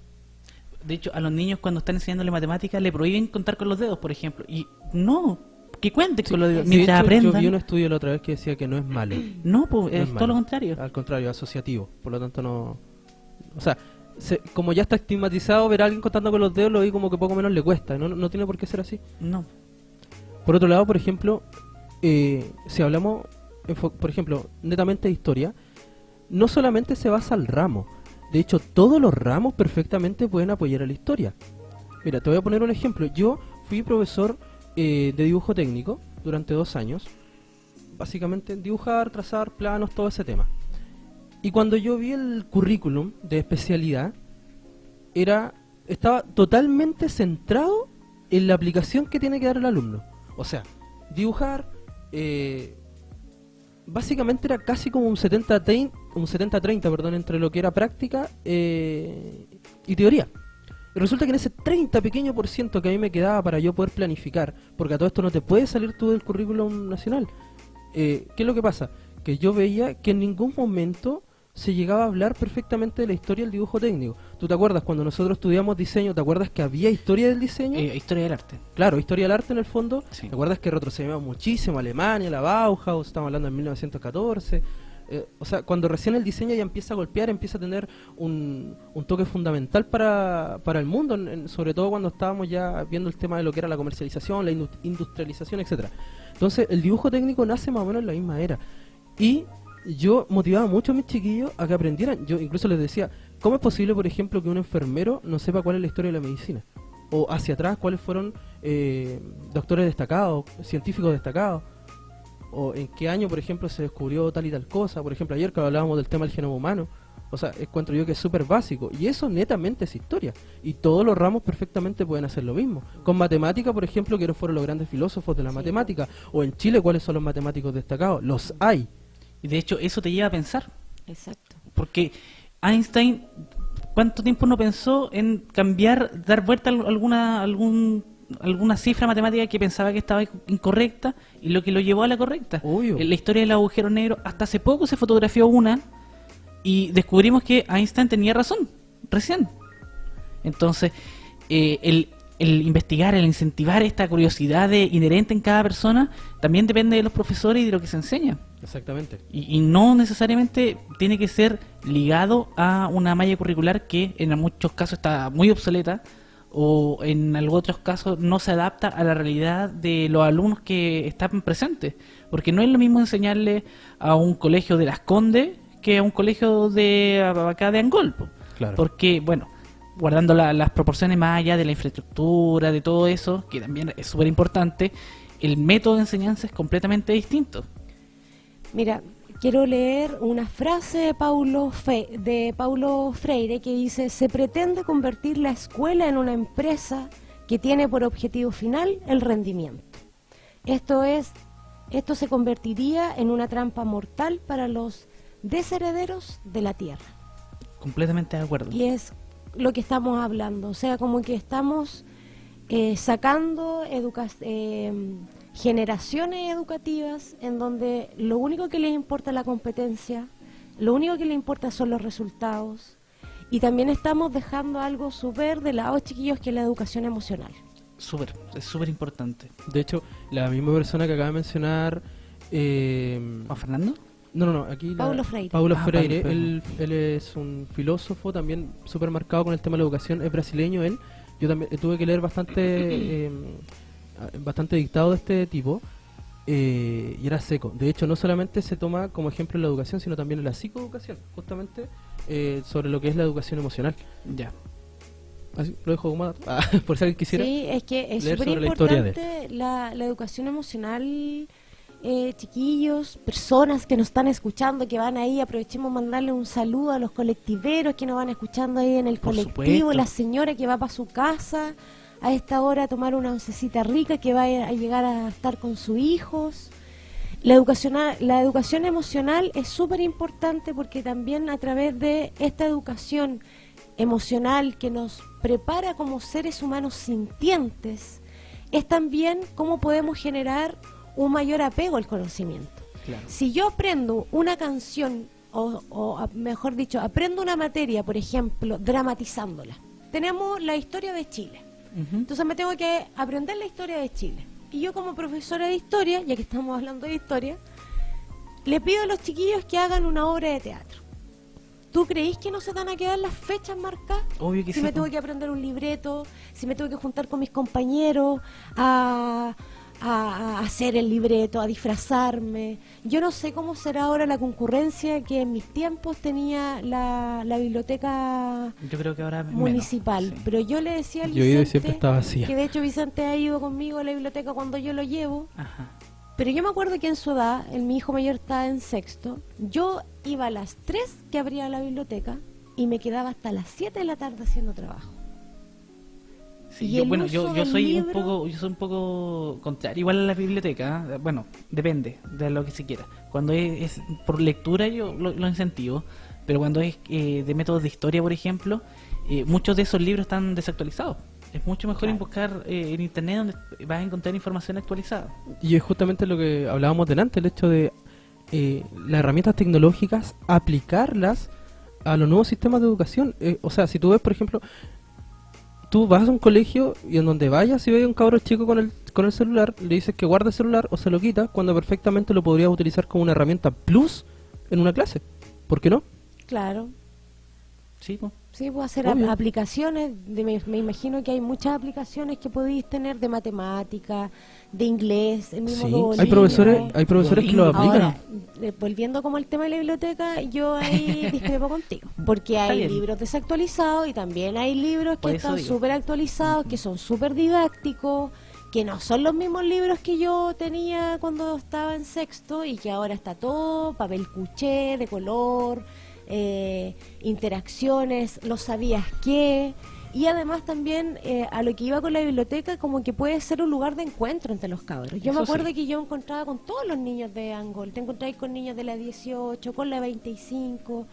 B: De hecho, a los niños cuando están enseñándole matemáticas le prohíben contar con los dedos, por ejemplo. Y no, que cuenten con los dedos.
C: De
B: Mientras
C: hecho,
B: aprendan.
C: yo vi un estudio la otra vez que decía que no es malo.
B: No, pues
C: No
B: es todo
C: malo.
B: lo contrario.
C: Al contrario, asociativo. Por lo tanto, no. O sea, como ya está estigmatizado, ver a alguien contando con los dedos lo vi como que poco menos le cuesta. No tiene por qué ser así.
B: No.
C: Por otro lado, por ejemplo, si hablamos, por ejemplo, netamente de historia, no solamente se basa al ramo. De hecho, todos los ramos perfectamente pueden apoyar a la historia. Mira, te voy a poner un ejemplo. Yo fui profesor de dibujo técnico durante 2 años. Básicamente dibujar, trazar, planos, todo ese tema. Y cuando yo vi el currículum de especialidad, estaba totalmente centrado en la aplicación que tiene que dar el alumno. O sea, dibujar, básicamente era casi como un 70-30, perdón, entre lo que era práctica y teoría. Y resulta que en ese 30 pequeño por ciento que a mí me quedaba para yo poder planificar, porque a todo esto no te puede salir tú del currículum nacional, ¿qué es lo que pasa? Que yo veía que en ningún momento se llegaba a hablar perfectamente de la historia del dibujo técnico. ¿Tú te acuerdas cuando nosotros estudiamos diseño, te acuerdas que había historia del diseño?
B: Historia del arte.
C: Claro, historia del arte en el fondo.
B: Sí.
C: ¿Te acuerdas que retrocedimos muchísimo? Alemania, la Bauhaus, estamos hablando de 1914. O sea, cuando recién el diseño ya empieza a golpear, empieza a tener un toque fundamental para el mundo, sobre todo cuando estábamos ya viendo el tema de lo que era la comercialización, la industrialización, etcétera. Entonces, el dibujo técnico nace más o menos en la misma era. Y yo motivaba mucho a mis chiquillos a que aprendieran. Yo incluso les decía, ¿cómo es posible, por ejemplo, que un enfermero no sepa cuál es la historia de la medicina? O hacia atrás, cuáles fueron doctores destacados, científicos destacados. O en qué año, por ejemplo, se descubrió tal y tal cosa. Por ejemplo, ayer que hablábamos del tema del genoma humano. O sea, encuentro yo que es súper básico. Y eso netamente es historia. Y todos los ramos perfectamente pueden hacer lo mismo. Con matemática, por ejemplo, ¿quiénes fueron los grandes filósofos de la matemática? O en Chile, ¿cuáles son los matemáticos destacados? Los hay.
B: Y de hecho, eso te lleva a pensar.
D: Exacto.
B: Porque Einstein, ¿cuánto tiempo no pensó en cambiar, dar vuelta a alguna cifra matemática que pensaba que estaba incorrecta y lo que lo llevó a la correcta?
C: Obvio.
B: En la historia del agujero negro, hasta hace poco se fotografió una y descubrimos que Einstein tenía razón, recién. Entonces, el investigar, el incentivar esta curiosidad inherente en cada persona, también depende de los profesores y de lo que se enseña.
C: Exactamente.
B: Y no necesariamente tiene que ser ligado a una malla curricular que en muchos casos está muy obsoleta o en algunos otros casos no se adapta a la realidad de los alumnos que están presentes. Porque no es lo mismo enseñarle a un colegio de Las Condes que a un colegio de acá de Angol.
C: Claro.
B: Porque, bueno, guardando las proporciones más allá de la infraestructura, de todo eso, que también es súper importante, el método de enseñanza es completamente distinto.
D: Mira, quiero leer una frase de Paulo Freire que dice: se pretende convertir la escuela en una empresa que tiene por objetivo final el rendimiento. Esto se convertiría en una trampa mortal para los desherederos de la tierra.
B: Completamente de acuerdo.
D: Y es lo que estamos hablando, o sea, como que estamos sacando generaciones educativas en donde lo único que les importa es la competencia, lo único que les importa son los resultados, y también estamos dejando algo súper de lado, chiquillos, que es la educación emocional.
B: Es súper importante.
C: De hecho, la misma persona que acaba de mencionar...
B: ¿Juan Fernando?
C: No, aquí...
D: Paulo Freire.
C: Paulo
B: Ah,
C: Freire,
B: Paulo.
C: él es un filósofo también súper marcado con el tema de la educación, es brasileño él. Yo también tuve que leer bastante dictado de este tipo y era seco. De hecho, no solamente se toma como ejemplo en la educación, sino también en la psicoeducación, justamente sobre lo que es la educación emocional.
B: Ya.
C: Así, lo dejo como dato, por si alguien quisiera.
D: Sí, es que es
C: leer
D: súper
C: sobre la historia de
D: importante la educación emocional, chiquillos, personas que nos están escuchando, que van ahí, aprovechemos mandarle un saludo a los colectiveros que nos van escuchando ahí en el
B: Por
D: colectivo,
B: supuesto.
D: la señora que va para su casa a esta hora a tomar una oncecita rica, que va a llegar a estar con sus hijos. La educación emocional es súper importante porque también a través de esta educación emocional que nos prepara como seres humanos sintientes, es también cómo podemos generar un mayor apego al conocimiento.
B: Claro.
D: Si yo aprendo una canción, mejor dicho, aprendo una materia, por ejemplo, dramatizándola. Tenemos la historia de Chile. Entonces me tengo que aprender la historia de Chile. Y yo como profesora de historia, ya que estamos hablando de historia, le pido a los chiquillos que hagan una obra de teatro. ¿Tú creís que no se van a quedar las fechas marcadas?
B: Obvio que
D: si
B: sí.
D: me tengo que aprender un libreto, si me tengo que juntar con mis compañeros a hacer el libreto, a disfrazarme. Yo no sé cómo será ahora la concurrencia que en mis tiempos tenía la biblioteca
B: Yo creo que ahora
D: municipal.
B: menos, sí.
D: Pero yo le decía al
C: Yo he ido y
D: Vicente,
C: siempre está vacía.
D: que de hecho Vicente ha ido conmigo a la biblioteca cuando yo lo llevo.
B: Ajá.
D: Pero yo me acuerdo que en su edad, mi hijo mayor estaba en sexto, yo iba a las 3 que abría la biblioteca y me quedaba hasta las 7 de la tarde haciendo trabajo.
B: Sí,
D: Y
B: yo,
D: el
B: bueno,
D: uso
B: yo
D: del
B: soy
D: libro-
B: un poco contrario igual a la biblioteca, ¿eh? Bueno, depende de lo que se quiera. Cuando es por lectura yo lo incentivo, pero cuando es de métodos de historia, por ejemplo, muchos de esos libros están desactualizados. Es mucho mejor
D: Claro.
B: buscar en internet donde vas a encontrar información actualizada.
C: Y es justamente lo que hablábamos delante, el hecho de las herramientas tecnológicas, aplicarlas a los nuevos sistemas de educación. O sea, si tú ves, por ejemplo, tú vas a un colegio y en donde vayas, si ves a un cabro chico con el celular, le dices que guarde el celular o se lo quita, cuando perfectamente lo podrías utilizar como una herramienta plus en una clase. ¿Por qué no?
D: Claro.
B: Sí, pues.
D: Sí, puedo hacer
C: Obvio.
D: aplicaciones, me imagino que hay muchas aplicaciones que podéis tener de matemática, de inglés, el mismo
C: Sí,
D: Duolingo.
C: hay profesores que lo aplican.
D: Ahora, volviendo como al tema de la biblioteca, yo ahí discrepo contigo, porque
B: Está
D: hay
B: bien.
D: libros desactualizados y también hay libros
B: Por
D: que
B: eso
D: están
B: digo.
D: súper actualizados, que son súper didácticos, que no son los mismos libros que yo tenía cuando estaba en sexto y que ahora está todo papel cuché de color, interacciones, lo sabías qué. Y además también a lo que iba con la biblioteca, como que puede ser un lugar de encuentro entre los cabros. Yo me
B: Eso
D: acuerdo
B: sí.
D: que yo me encontraba con todos los niños de Angol, te encontrabas con niños de la 18, con la 25.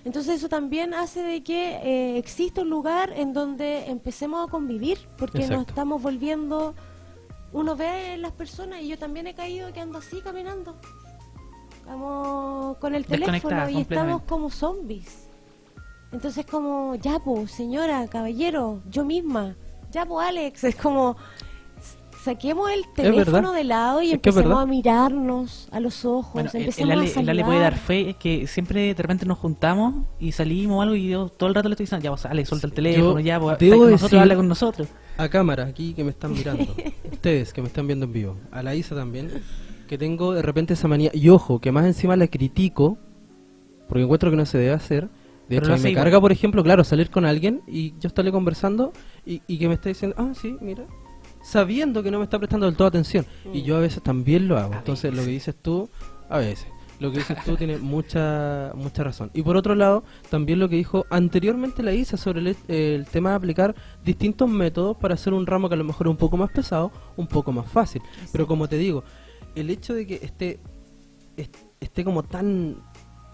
D: Entonces eso también hace de que exista un lugar en donde empecemos a convivir, porque nos
C: Exacto.
D: estamos volviendo, uno ve las personas, y yo también he caído que ando así caminando, como con el teléfono
B: Desconectada
D: y estamos
B: completamente.
D: como zombies. Entonces como, ya po, señora, caballero, yo misma, ya po, Alex, es como, saquemos el
C: verdad.
D: teléfono de lado y
C: Es que es
D: empecemos
C: verdad.
D: a mirarnos a los ojos,
B: Bueno,
D: empecemos a
B: el
D: saludar.
B: Ale puede dar fe, es que siempre de repente nos juntamos y salimos o algo y yo todo el rato le estoy diciendo, ya vos, Ale, suelta el teléfono, ya, vos,
C: debo
B: está con nosotros,
C: decir-
B: habla con nosotros.
C: A cámara, aquí que me están mirando, ustedes que me están viendo en vivo, a la Isa también, que tengo de repente esa manía, y ojo, que más encima la critico, porque encuentro que no se debe hacer. De
B: Pero
C: hecho,
B: lo
C: a mí
B: hace
C: me
B: igual.
C: carga, por ejemplo, claro, salir con alguien y yo estarle conversando y que me esté diciendo, ah, sí, mira, sabiendo que no me está prestando del todo atención. Y yo a veces también lo hago.
B: A
C: Entonces, lo
B: veces.
C: que dices tú, a veces, lo que dices tú tiene mucha razón. Y por otro lado, también lo que dijo anteriormente la Isa sobre el tema de aplicar distintos métodos para hacer un ramo que a lo mejor es un poco más pesado, un poco más fácil. Pero como te digo, el hecho de que esté como tan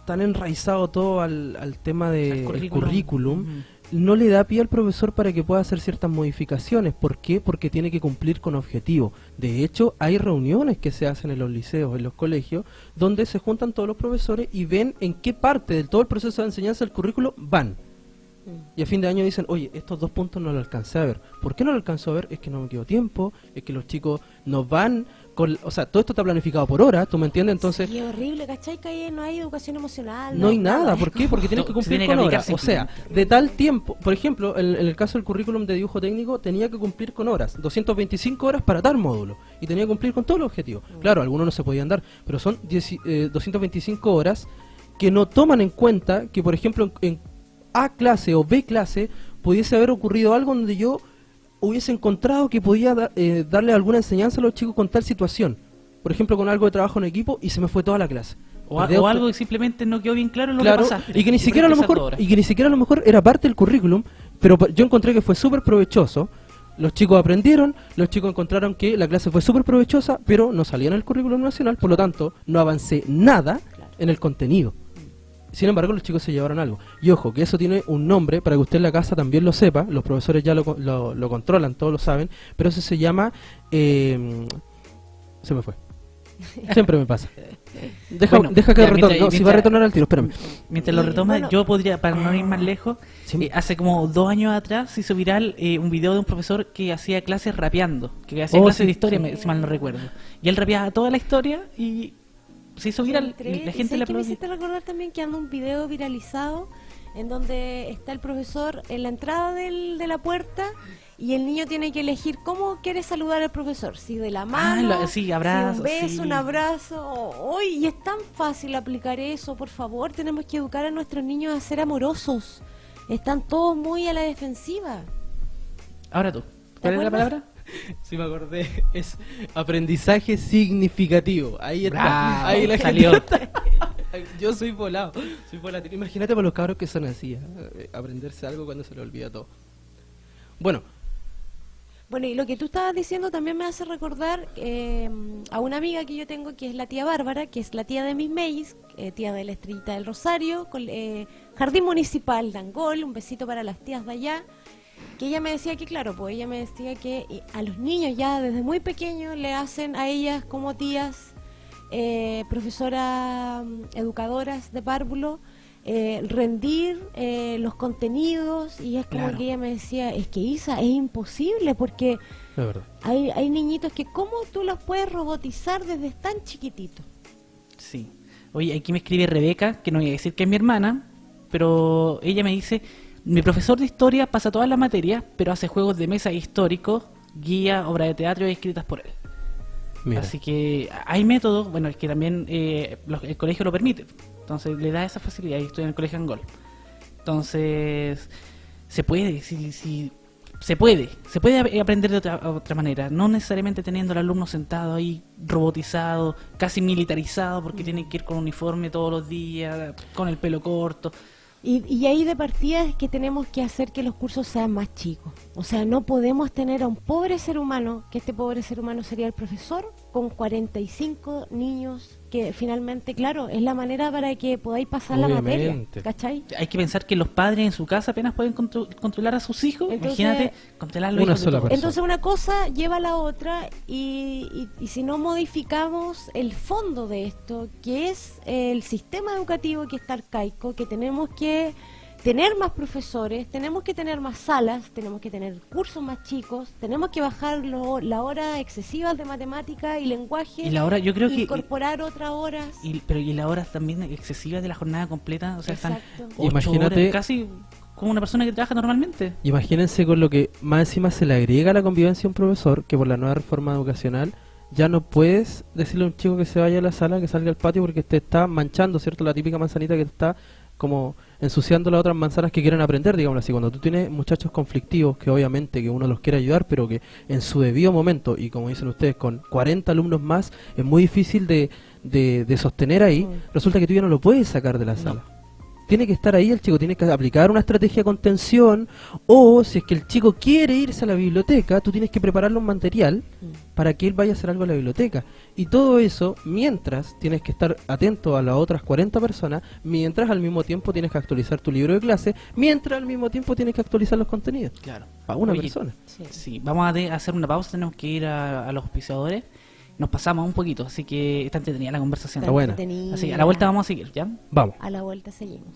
C: enraizado todo al tema del currículum, no le da pie al profesor para que pueda hacer ciertas modificaciones. ¿Por qué? Porque tiene que cumplir con objetivos. De hecho, hay reuniones que se hacen en los liceos, en los colegios, donde se juntan todos los profesores y ven en qué parte de todo el proceso de enseñanza del currículo van. Y a fin de año dicen, oye, estos 2 puntos no los alcancé a ver. ¿Por qué no lo alcanzo a ver? Es que no me quedó tiempo, es que los chicos no van o sea, todo esto está planificado por hora, ¿tú me entiendes? Entonces,
D: Sí, es horrible, ¿cachai? Que ahí no hay educación emocional.
C: no hay nada. ¿Por qué? Porque tienes
B: Se
C: que cumplir
B: tiene que
C: con
B: aplicar
C: horas. O sea,
B: simplemente.
C: de tal tiempo, por ejemplo, en el caso del currículum de dibujo técnico, tenía que cumplir con horas, 225 horas para tal módulo, y tenía que cumplir con todos los objetivos. Claro, algunos no se podían dar, pero son 225 horas que no toman en cuenta que, por ejemplo, en A clase o B clase, pudiese haber ocurrido algo donde yo hubiese encontrado que podía darle alguna enseñanza a los chicos con tal situación. Por ejemplo, con algo de trabajo en equipo y se me fue toda la clase.
B: O
C: Perdí
B: algo que simplemente no quedó bien claro en lo
C: Claro,
B: que pasaste.
C: y que ni siquiera a lo
B: empezar
C: mejor
B: ahora.
C: y que ni siquiera a lo mejor era parte del currículum, pero yo encontré que fue súper provechoso. Los chicos aprendieron, los chicos encontraron que la clase fue súper provechosa, pero no salía en el currículum nacional, por lo tanto, no avancé nada en el contenido. Sin embargo, los chicos se llevaron algo. Y ojo, que eso tiene un nombre, para que usted en la casa también lo sepa, los profesores ya lo controlan, todos lo saben, pero eso se llama... se me fue. Siempre me pasa. Deja,
B: Bueno,
C: deja que
B: ya,
C: retorne.
B: mientras-
C: No, si va a
B: mientras-
C: retornar al tiro, espérame.
B: Mientras lo retoma,
D: bueno.
B: yo podría, para no ir más lejos,
C: Sí.
B: hace como 2 años atrás se hizo viral un video de un profesor que hacía clases rapeando, que hacía
C: Oh,
B: clases
C: sí,
B: de historia,
D: sí.
B: si mal no recuerdo. Y él rapeaba toda la historia y se hizo viral y la gente le
D: ¿Sabes qué me
B: aplaudió.
D: hiciste recordar también que anda un video viralizado en donde está el profesor en la entrada de la puerta y el niño tiene que elegir cómo quiere saludar al profesor, si de la mano,
B: sí, abrazo,
D: si un beso,
B: sí.
D: un abrazo. Uy, y es tan fácil aplicar eso, por favor, tenemos que educar a nuestros niños a ser amorosos. Están todos muy a la defensiva.
B: Ahora tú, ¿cuál es la
D: acuerdas?
B: palabra?
C: Sí me acordé, es aprendizaje significativo. Ahí está.
B: Bravo,
C: Ahí la
B: salió.
C: gente- Yo soy volado, soy volátil. Imagínate para los cabros que son así, aprenderse algo cuando se le olvida todo. Bueno,
D: Bueno, y lo que tú estabas diciendo también me hace recordar a una amiga que yo tengo, que es la tía Bárbara, que es la tía de Miss Mays, tía de la Estrellita del Rosario, Jardín Municipal de Angol, un besito para las tías de allá, que ella me decía que, claro, pues ella me decía que a los niños ya desde muy pequeños le hacen a ellas como tías, profesoras, educadoras de párvulo, rendir los contenidos, y es como
B: Claro.
D: que ella me decía, es que Isa, es imposible porque
C: es verdad.
D: hay niñitos que cómo tú los puedes robotizar desde tan chiquititos.
B: Sí. Oye, aquí me escribe Rebeca, que no voy a decir que es mi hermana, pero ella me dice, mi profesor de historia pasa todas las materias, pero hace juegos de mesa históricos, guía, obras de teatro escritas por él.
C: Mira.
B: Así que hay métodos, bueno, es que también el colegio lo permite, entonces le da esa facilidad, y estoy en el colegio Angol. Entonces, se puede, se puede aprender de otra manera, no necesariamente teniendo al alumno sentado ahí, robotizado, casi militarizado, porque tiene que ir con uniforme todos los días, con el pelo corto.
D: Y ahí de partida es que tenemos que hacer que los cursos sean más chicos. O sea, no podemos tener a un pobre ser humano, que este pobre ser humano sería el profesor, con 45 niños, que finalmente, claro, es la manera para que podáis pasar la materia,
C: Obviamente.
D: ¿cachai?
B: Hay que pensar que los padres en su casa apenas pueden controlar a sus hijos.
D: Entonces,
B: Imagínate controlar a los
C: una
B: hijos de
C: sola
B: todos.
C: persona.
D: Entonces una cosa lleva a la otra y si no modificamos el fondo de esto, que es el sistema educativo que está arcaico, que tenemos que tener más profesores, tenemos que tener más salas, tenemos que tener cursos más chicos, tenemos que bajar la hora excesivas de matemática y lenguaje,
B: Y la hora, yo creo que...
D: incorporar otras horas.
B: Pero y la hora también excesiva de la jornada completa, o sea, están
D: Exacto.
B: 8
C: Imagínate-
B: horas, casi como una persona que trabaja normalmente.
C: Imagínense con lo que más encima se le agrega a la convivencia a un profesor, que por la nueva reforma educacional ya no puedes decirle a un chico que se vaya a la sala, que salga al patio, porque te está manchando, ¿cierto? La típica manzanita que te está como ensuciando las otras manzanas que quieren aprender, digámoslo así. Cuando tú tienes muchachos conflictivos, que obviamente que uno los quiere ayudar, pero que en su debido momento, y como dicen ustedes, con 40 alumnos más, es muy difícil de sostener ahí, resulta que tú ya no lo puedes sacar de la sala. Tiene que estar ahí el chico, tiene que aplicar una estrategia de contención, o si es que el chico quiere irse a la biblioteca, tú tienes que prepararle un material para que él vaya a hacer algo a la biblioteca. Y todo eso, mientras tienes que estar atento a las otras 40 personas, mientras al mismo tiempo tienes que actualizar tu libro de clase, mientras al mismo tiempo tienes que actualizar los contenidos.
B: Claro.
C: Para una
B: Oye,
C: persona.
B: Sí, vamos a hacer una pausa, tenemos que ir a los auspiciadores. Nos pasamos un poquito, así que está entretenida la conversación.
C: Está buena.
D: Entretenida.
B: Así que a la vuelta vamos a seguir, ¿ya?
C: Vamos.
D: A la vuelta seguimos.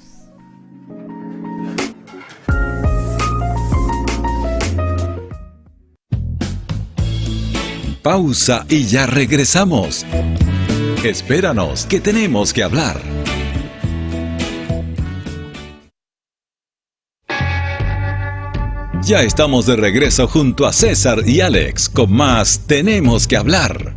A: Pausa y ya regresamos. Espéranos, que tenemos que hablar. Ya estamos de regreso junto a César y Alex con más Tenemos que hablar.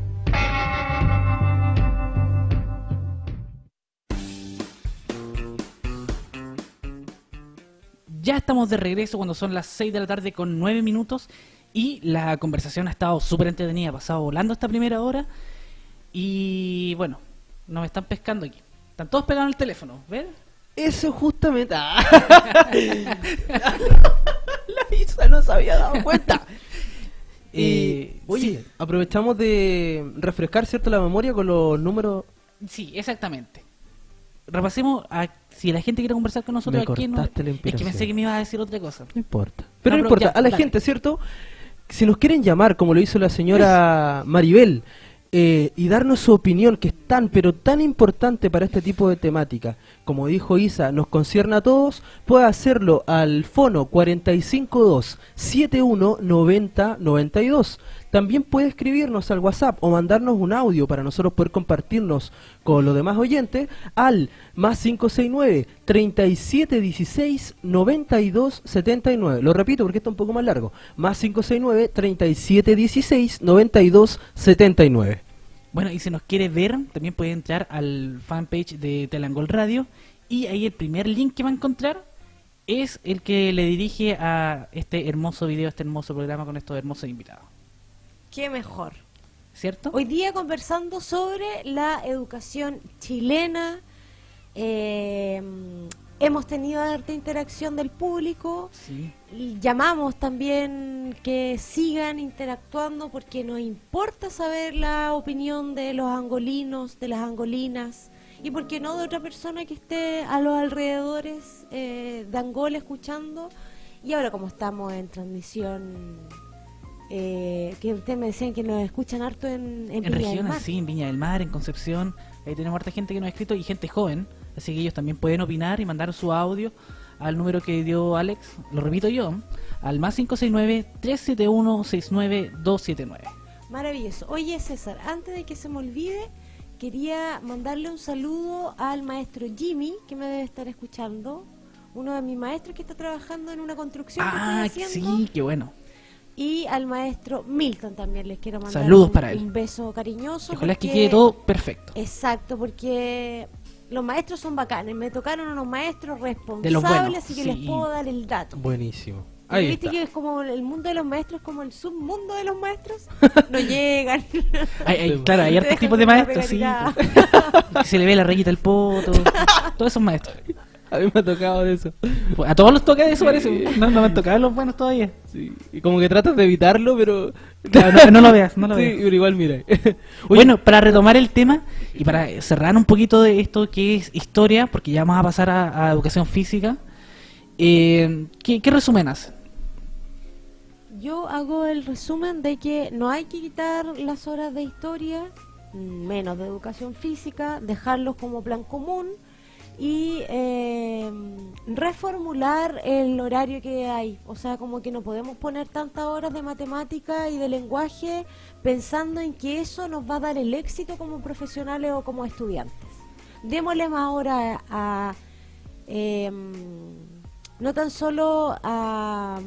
B: Ya estamos de regreso cuando son las 6 de la tarde con 9 minutos y la conversación ha estado súper entretenida, ha pasado volando esta primera hora y bueno, nos están pescando aquí. Están todos pegados en el teléfono, ¿ves?
C: Eso justamente... ¡Ah! La Isa no se había dado cuenta. Oye,
B: sí.
C: aprovechamos de refrescar, ¿cierto?, la memoria con los números.
B: Sí, exactamente. Repasemos si la gente quiere conversar con nosotros.
C: Me
B: aquí
C: cortaste la
B: es que
C: inspiración.
B: pensé que me ibas a decir otra cosa.
C: No importa. Pero
B: No,
C: no
B: pero
C: importa.
B: ya,
C: A la
B: dale.
C: gente, ¿cierto? Si nos quieren llamar, como lo hizo la señora Maribel, y darnos su opinión, que es tan, pero tan importante para este tipo de temática. Como dijo Isa, nos concierne a todos, puede hacerlo al fono 452-7190-92. También puede escribirnos al WhatsApp o mandarnos un audio para nosotros poder compartirnos con los demás oyentes al más 569-3716-9279. Lo repito porque está un poco más largo. Más 569-3716-9279.
B: Bueno, y si nos quiere ver, también puede entrar al fanpage de Telangol Radio, y ahí el primer link que va a encontrar es el que le dirige a este hermoso video, este hermoso programa con estos hermosos invitados.
D: Qué mejor.
B: ¿Cierto?
D: Hoy día conversando sobre la educación chilena. Hemos tenido harta interacción del público.
B: Sí.
D: Y llamamos también que sigan interactuando porque nos importa saber la opinión de los angolinos, de las angolinas, y por qué no de otra persona que esté a los alrededores de Angola escuchando. Y ahora como estamos en transmisión, que ustedes me decían que nos escuchan harto en Viña del
B: regiones,
D: Mar.
B: sí, en Viña del Mar, en Concepción, ahí tenemos harta gente que nos ha escrito y gente joven, así que ellos también pueden opinar y mandar su audio al número que dio Alex, lo repito yo, al más 569-371-69279.
D: Maravilloso. Oye, César, antes de que se me olvide, quería mandarle un saludo al maestro Jimmy, que me debe estar escuchando, uno de mis maestros que está trabajando en una construcción que estoy haciendo.
B: Sí, qué bueno.
D: Y al maestro Milton también les quiero mandar
B: Saludos para él.
D: un beso cariñoso.
B: Ojalá que
D: porque-
B: quede todo perfecto.
D: Exacto, porque los maestros son bacanes. Me tocaron unos maestros
B: De los
D: responsables,
B: buenos,
D: así que
B: sí.
D: les puedo dar el dato.
C: Buenísimo.
D: Porque
C: Ahí
D: viste
C: está.
D: que es como el mundo de los maestros, como el submundo de los maestros. No llegan.
B: Claro, hay
D: Te
B: hartos
D: dejan
B: tipos de
D: con la
B: maestros, sí.
D: pegatina.
B: Que se le ve la rayita al poto, todos esos maestros.
C: A mí me ha tocado de eso.
B: A todos los toca de eso, parece. No me han tocado los buenos todavía.
C: Sí. Y como que tratas de evitarlo, pero...
B: No lo veas, no lo
C: Sí,
B: veas.
C: pero igual mira. Oye,
B: Bueno, para retomar el tema y para cerrar un poquito de esto que es historia, porque ya vamos a pasar a educación física, ¿qué resumen hace?
D: Yo hago el resumen de que no hay que quitar las horas de historia, menos de educación física, dejarlos como plan común y reformular el horario que hay. O sea, como que no podemos poner tantas horas de matemática y de lenguaje pensando en que eso nos va a dar el éxito como profesionales o como estudiantes. Démosle más horas no tan solo a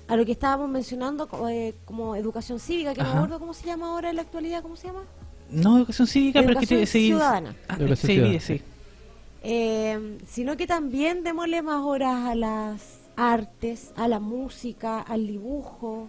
D: lo que estábamos mencionando como educación cívica, que no me
B: Ajá.
D: acuerdo cómo se llama ahora en la actualidad, ¿cómo se llama?
B: No educación cívica, pero es que
D: Educación ciudadana.
C: Educación
B: se
C: ciudadana.
B: divide, sí.
D: Sino que también démosle más horas a las artes, a la música, al dibujo.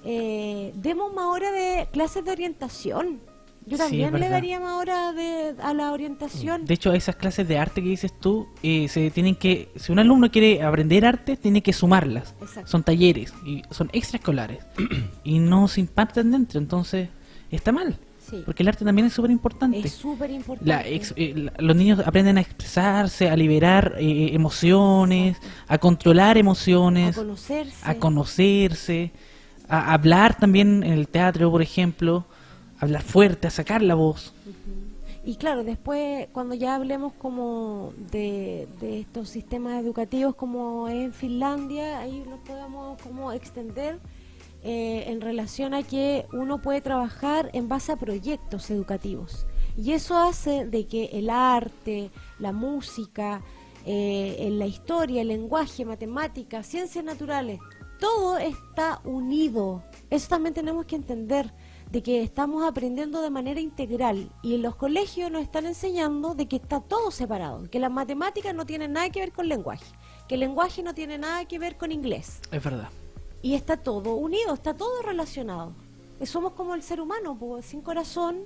D: Demos más horas de clases de orientación. Yo
B: Sí, es
D: también le
B: verdad.
D: daría más horas a la orientación.
B: De hecho, a esas clases de arte que dices tú, se tienen que, si un alumno quiere aprender arte, tiene que sumarlas.
D: Exacto.
B: Son talleres y son extraescolares y no se imparten dentro, entonces está mal,
D: Sí,
B: porque el arte también es súper importante.
D: es súper importante.
B: Los niños aprenden a expresarse, a liberar emociones, a controlar
D: A
B: emociones,
D: conocerse.
B: a conocerse, a hablar también en el teatro, por ejemplo, hablar fuerte, a sacar la voz.
D: Y claro, después cuando ya hablemos como de estos sistemas educativos como es en Finlandia, ahí nos podemos como extender en relación a que uno puede trabajar en base a proyectos educativos. Y eso hace de que el arte, la música, la historia, el lenguaje, matemáticas, ciencias naturales, todo está unido. Eso también tenemos que entender, de que estamos aprendiendo de manera integral y en los colegios nos están enseñando de que está todo separado, que las matemáticas no tienen nada que ver con lenguaje, que el lenguaje no tiene nada que ver con inglés
B: Es verdad.
D: y está todo unido, está todo relacionado. Somos como el ser humano, pues, sin corazón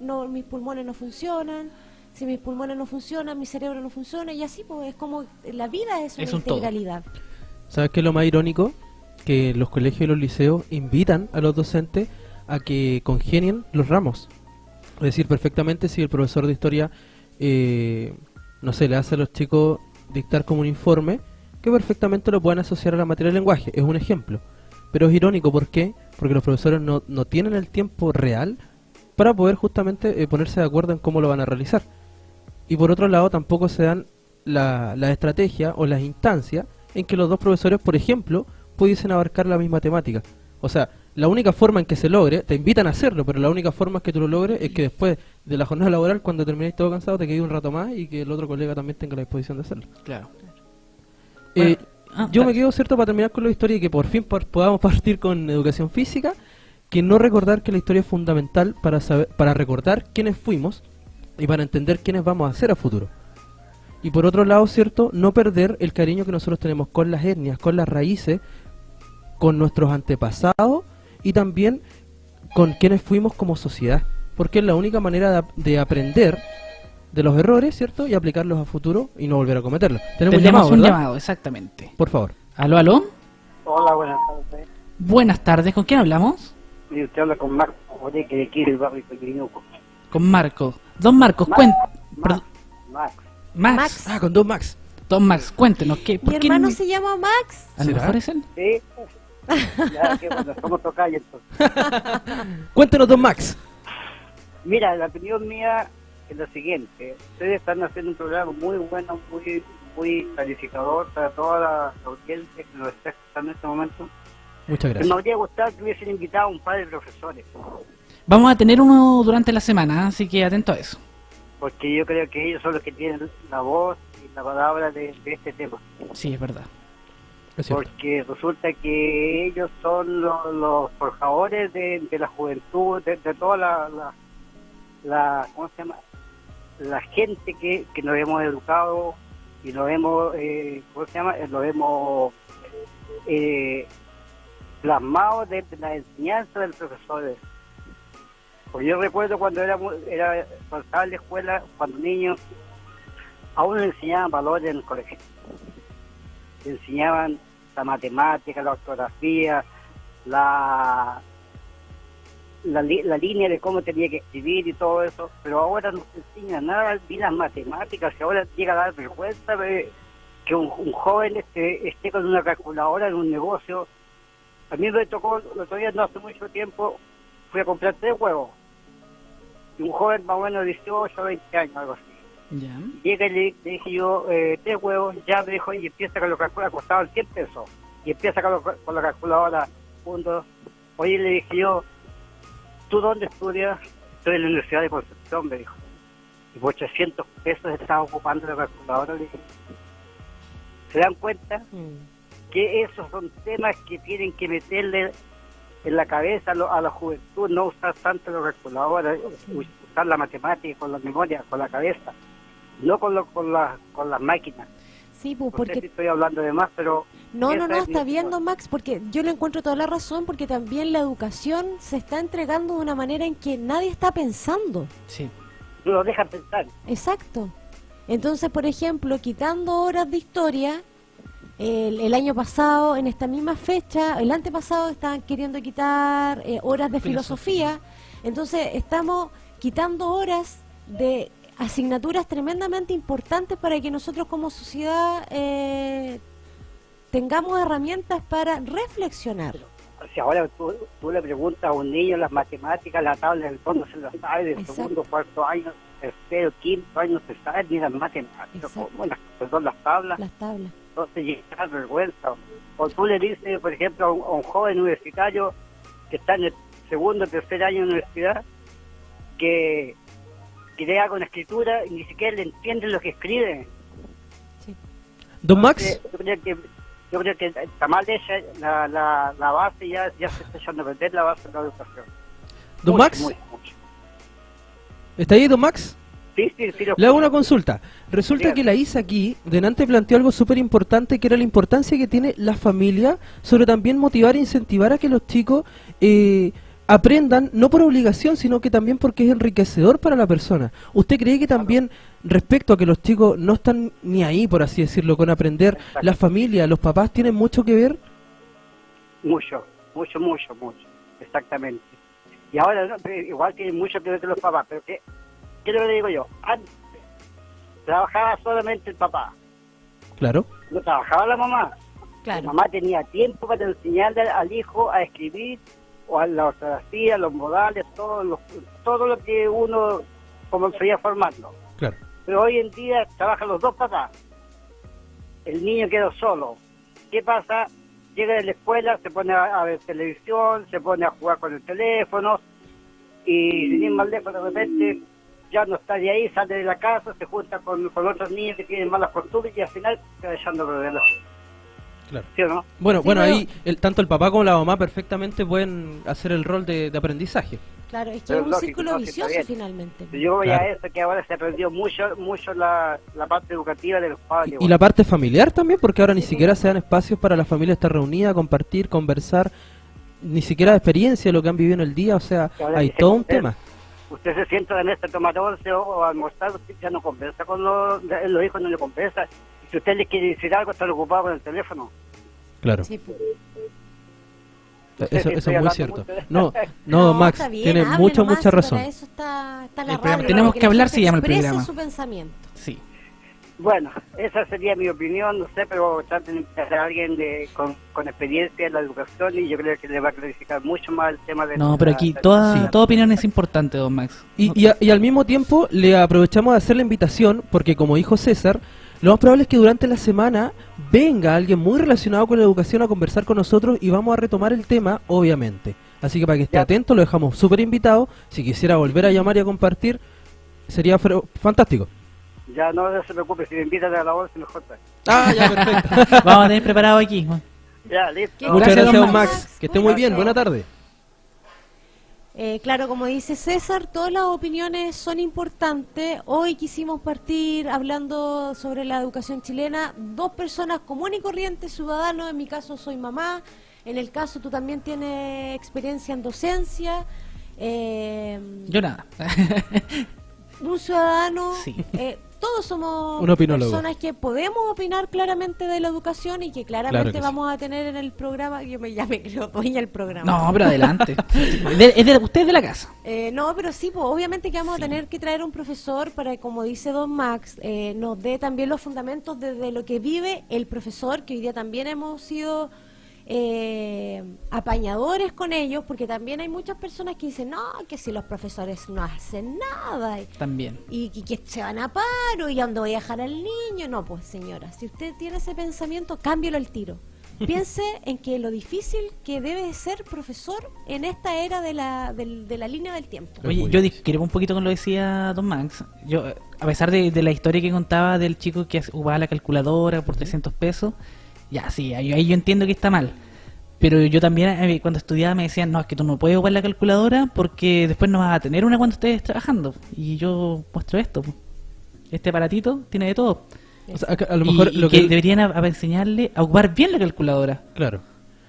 D: no, mis pulmones no funcionan, si mis pulmones no funcionan, mi cerebro no funciona y así pues es como la vida es una
B: Es un todo.
D: integralidad.
C: ¿Sabes qué es lo más irónico? Que los colegios y los liceos invitan a los docentes a que congenien los ramos. Es decir, perfectamente si el profesor de historia, no sé, le hace a los chicos dictar como un informe, que perfectamente lo puedan asociar a la materia del lenguaje. Es un ejemplo. Pero es irónico, ¿por qué? Porque los profesores no tienen el tiempo real para poder justamente ponerse de acuerdo en cómo lo van a realizar. Y por otro lado, tampoco se dan la estrategia o las instancias en que los dos profesores, por ejemplo, pudiesen abarcar la misma temática. O sea, la única forma en que se logre, te invitan a hacerlo, pero la única forma en que tú lo logres es que después de la jornada laboral, cuando terminéis todo cansado, te quedes un rato más y que el otro colega también tenga la disposición de hacerlo.
B: Claro.
C: Yo me quedo, ¿cierto?, para terminar con la historia y que por fin podamos partir con educación física, que no recordar que la historia es fundamental para recordar quiénes fuimos y para entender quiénes vamos a ser a futuro. Y por otro lado, ¿cierto?, no perder el cariño que nosotros tenemos con las etnias, con las raíces, con nuestros antepasados y también con quienes fuimos como sociedad, porque es la única manera de aprender de los errores, ¿cierto?, y aplicarlos a futuro y no volver a cometerlos. Tenemos
B: un
C: ¿verdad?
B: llamado, exactamente.
C: Por favor.
B: ¿Aló, aló?
F: Hola, buenas tardes.
B: Buenas tardes, ¿con quién hablamos?
F: Y usted habla con Marco Oreque de aquí del barrio Pequeñuco.
B: Con Marco. Don Marcos,
F: Max.
B: Max.
C: Ah, con Don Max.
B: Don Max, cuéntenos,
D: Mi
B: ¿por qué
D: hermano se llama Max.
B: ¿A lo
C: ¿Será?
B: mejor es él?
F: Sí. Ya que bueno, somos tocayos entonces.
C: Cuéntenos, Don Max.
F: Mira, la opinión mía es la siguiente. Ustedes están haciendo un programa muy bueno, muy calificador para toda la audiencia que nos está escuchando en este momento.
C: Muchas
F: Me
C: gracias.
F: habría gustado que hubiesen invitado a un par de profesores,
B: Vamos a tener uno durante la semana, así que atento a eso.
F: porque yo creo que ellos son los que tienen la voz y la palabra de este tema.
B: Sí, es verdad.
C: Es cierto.
F: Porque resulta que ellos son los forjadores de la juventud, de toda la ¿cómo se llama? La gente que nos hemos educado y nos hemos, ¿cómo se llama? Nos hemos plasmado de la enseñanza del profesor. Pues yo recuerdo cuando cuando estaba en la escuela, cuando niño, a uno le enseñaban valores en el colegio. Le enseñaban la matemática, la ortografía, la línea de cómo tenía que escribir y todo eso, pero ahora no se enseña nada, ni las matemáticas, que ahora llega a dar vergüenza ver que un joven esté con una calculadora en un negocio. A mí me tocó, el otro día, no hace mucho tiempo, fui a comprar 3 huevos, y un joven más o menos de 18, 20 años, algo así.
B: Ya.
F: Llega y le dije yo, 3 huevos, ya me dijo, y empieza con la calculadora, costaban 100 pesos, y empieza con la calculadora, 1, 2. Oye, le dije yo, ¿tú dónde estudias? Estoy en la Universidad de Concepción, me dijo. Y por 800 pesos estaba ocupando la calculadora, le dije. ¿Se dan cuenta? Que esos son temas que tienen que meterle en la cabeza a la juventud, no usar tanto la calculadora, usar la matemática con la memoria, con la cabeza, no con las máquinas.
D: Sí, pues,
F: No sé si
D: porque...
F: estoy hablando de más, pero...
D: No,
F: esa es mi
D: está bien,
F: opinión.
D: don Max, porque yo le encuentro toda la razón, porque también la educación se está entregando de una manera en que nadie está pensando.
B: Sí.
F: No lo dejan pensar.
D: Exacto. Entonces, por ejemplo, quitando horas de historia, el año pasado, en esta misma fecha, el antepasado, estaban queriendo quitar horas de filosofía. Entonces, estamos quitando horas de asignaturas tremendamente importantes para que nosotros como sociedad tengamos herramientas para reflexionar.
F: Si ahora tú le preguntas a un niño las matemáticas, la tabla del fondo se lo sabe, del
D: Exacto.
F: segundo, cuarto año, tercero, quinto año, se sabe ni las matemáticas,
D: Exacto.
F: perdón, las tablas,
D: Las tablas.
F: entonces llega vergüenza. O tú le dices, por ejemplo, a un joven universitario que está en el segundo, tercer año de universidad, que le haga una escritura y ni siquiera le entiende lo que escribe.
C: Don Max,
F: Yo creo que está mal hecha la base, ya se está echando a perder la base de la educación.
C: Don
F: Mucho,
C: Max,
F: mucho.
C: ¿está ahí, Don Max?
F: Sí, lo
C: Le hago una consulta. Resulta que la Isa aquí, delante planteó algo súper importante, que era la importancia que tiene la familia sobre también motivar e incentivar a que los chicos aprendan, no por obligación, sino que también porque es enriquecedor para la persona. ¿Usted cree que también, respecto a que los chicos no están ni ahí, por así decirlo, con aprender,
F: Exacto.
C: la familia, los papás tienen mucho que ver?
F: Mucho, exactamente. Y ahora, ¿no? Igual tienen mucho que ver que los papás, pero ¿qué es lo que le digo yo? Antes trabajaba solamente el papá,
C: Claro.
F: no trabajaba la mamá.
D: Claro.
F: La mamá tenía tiempo para enseñarle al hijo a escribir, o a la ortografía, los modales, todo lo que uno como se iba formando.
C: Claro.
F: Pero hoy en día trabajan los dos papás. El niño quedó solo. ¿Qué pasa? Llega de la escuela, se pone a ver televisión, se pone a jugar con el teléfono, y sin ir más lejos, de repente ya no está de ahí, sale de la casa, se junta con otros niños que tienen malas costumbres y al final está echando problemas.
C: Claro.
F: ¿Sí o no?
C: Bueno,
D: Sí,
C: bueno,
D: pero-
C: ahí tanto el papá como la mamá perfectamente pueden hacer el rol de aprendizaje.
D: Claro, es que
F: Pero
D: es un
F: lógico,
D: círculo
F: no, sí, está
D: vicioso
F: bien.
D: finalmente.
F: Yo voy a
C: Claro.
F: eso, que ahora se aprendió mucho la parte educativa de los padres.
C: Y la parte familiar también, porque ahora ni siquiera se dan espacios para la familia estar reunida, compartir, conversar, ni siquiera de experiencia, lo que han vivido en el día, o sea,
F: Que ahora
C: hay
F: dice,
C: todo un
F: usted-
C: tema.
F: Usted se sienta en la mesa a tomar once o a almorzar, usted ya no conversa con los hijos, no le conversa. Y si usted le quiere decir algo, está ocupado con el teléfono.
C: Claro,
D: Sí, pues.
C: eso
F: Estoy
C: es muy
F: hablando
C: cierto.
F: mucho.
C: No, no, Max,
D: está bien,
C: tiene
D: hable
C: mucha
D: nomás,
C: mucha
D: si
C: razón.
D: Para eso está la
B: El
D: radio,
B: programa
D: para
B: Tenemos
D: que
B: que
D: la
B: hablar,
D: gente
B: se llama el
D: exprese
B: programa.
D: su pensamiento.
B: Sí.
F: Bueno, esa sería mi opinión, no sé, pero traten de hacer a alguien con experiencia en la educación y yo creo que le va a clarificar mucho más el tema de...
B: No, pero aquí
C: Sí.
B: toda opinión es importante, don Max. No-
C: Y al mismo tiempo le aprovechamos de hacer la invitación, porque como dijo César, lo más probable es que durante la semana venga alguien muy relacionado con la educación a conversar con nosotros y vamos a retomar el tema, obviamente. Así que para que esté
F: Ya.
C: atento, lo dejamos súper invitado. Si quisiera volver a llamar y a compartir, sería fantástico.
F: Ya no se preocupe, si me invitan a la once mejor. Pues.
C: Ah, ya, perfecto.
B: Vamos a tener preparado aquí.
F: Ya, listo.
D: ¿Qué-
C: Muchas
B: Gracias,
C: gracias,
B: don
C: don
B: Max.
C: Max. Que esté muy bien. Buena tarde.
D: Claro, como dice César, todas las opiniones son importantes. Hoy quisimos partir hablando sobre la educación chilena. Dos personas comunes y corrientes, ciudadanos. En mi caso soy mamá. En el caso tú también tienes experiencia en docencia.
B: Yo nada.
D: Un ciudadano.
B: Sí.
D: Todos somos
C: Un opinólogo.
D: personas que podemos opinar claramente de la educación y que claramente
C: Claro que sí.
D: vamos a tener en el programa. Ya me creo dueña del programa.
B: No, pero adelante. Usted es de la casa.
D: No, pero sí, pues, obviamente que vamos a tener que traer un profesor para que, como dice don Max, nos dé también los fundamentos de lo que vive el profesor, que hoy día también hemos sido apañadores con ellos, porque también hay muchas personas que dicen, no, que si los profesores no hacen nada
B: También.
D: y que se van a paro y a dónde voy a dejar al niño. No, pues señora, si usted tiene ese pensamiento, cámbielo al tiro. Piense en que lo difícil que debe ser profesor en esta era de la línea del tiempo.
C: Es
B: Oye,
C: muy
B: yo
C: difícil.
B: discrepo un poquito con lo que decía don Max. Yo, a pesar de la historia que contaba del chico que ocupaba la calculadora por 300 pesos, ya sí, ahí yo entiendo que está mal. Pero yo también, cuando estudiaba, me decían, no, es que tú no puedes ocupar la calculadora porque después no vas a tener una cuando estés trabajando. Y yo muestro esto. Este aparatito tiene de todo.
C: O sea, a lo mejor
B: y
C: lo
B: que
C: que
B: deberían enseñarle a ocupar bien la calculadora.
C: claro.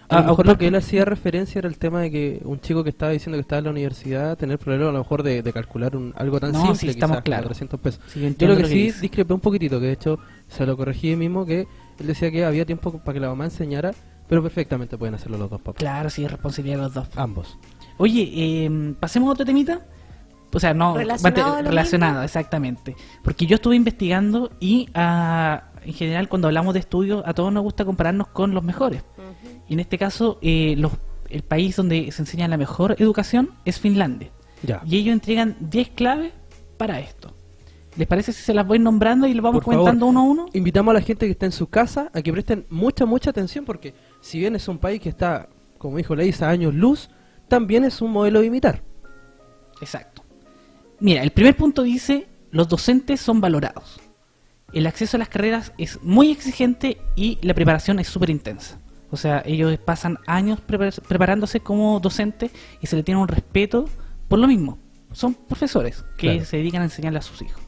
B: A
C: A lo mejor
B: ocupar-
C: lo que él hacía referencia era el tema de que un chico que estaba diciendo que estaba en la universidad tener problemas a lo mejor de calcular algo tan
B: No,
C: simple,
B: sí, estamos
C: quizás, como
B: claros.
C: 300 pesos.
B: Sí, yo
C: Yo
B: entiendo
C: lo que
B: lo que
C: sí
B: dice.
C: discrepé un poquitito, que de hecho se lo corregí mismo, que él decía que había tiempo para que la mamá enseñara, pero perfectamente pueden hacerlo los dos papás.
B: Claro, sí, es responsabilidad de los dos.
C: Ambos.
B: Oye, pasemos a otro temita. O sea, no,
D: ¿Relacionado a lo
B: relacionado,
D: mismo?
B: exactamente. Porque yo estuve investigando y en general cuando hablamos de estudios a todos nos gusta compararnos con los mejores. Y en este caso, el país donde se enseña la mejor educación es Finlandia.
C: Ya.
B: Y ellos entregan 10 claves para esto. ¿Les parece si se las voy nombrando y les vamos
C: Por favor,
B: comentando uno a uno?
C: Invitamos a la gente que está en su casa a que presten mucha atención, porque si bien es un país que está, como dijo Leis, a años luz, también es un modelo de imitar.
B: Exacto. Mira, el primer punto dice, los docentes son valorados. El acceso a las carreras es muy exigente y la preparación es súper intensa. O sea, ellos pasan años preparándose como docentes y se le tiene un respeto por lo mismo. Son profesores que
C: Claro.
B: se dedican a enseñarle a sus hijos.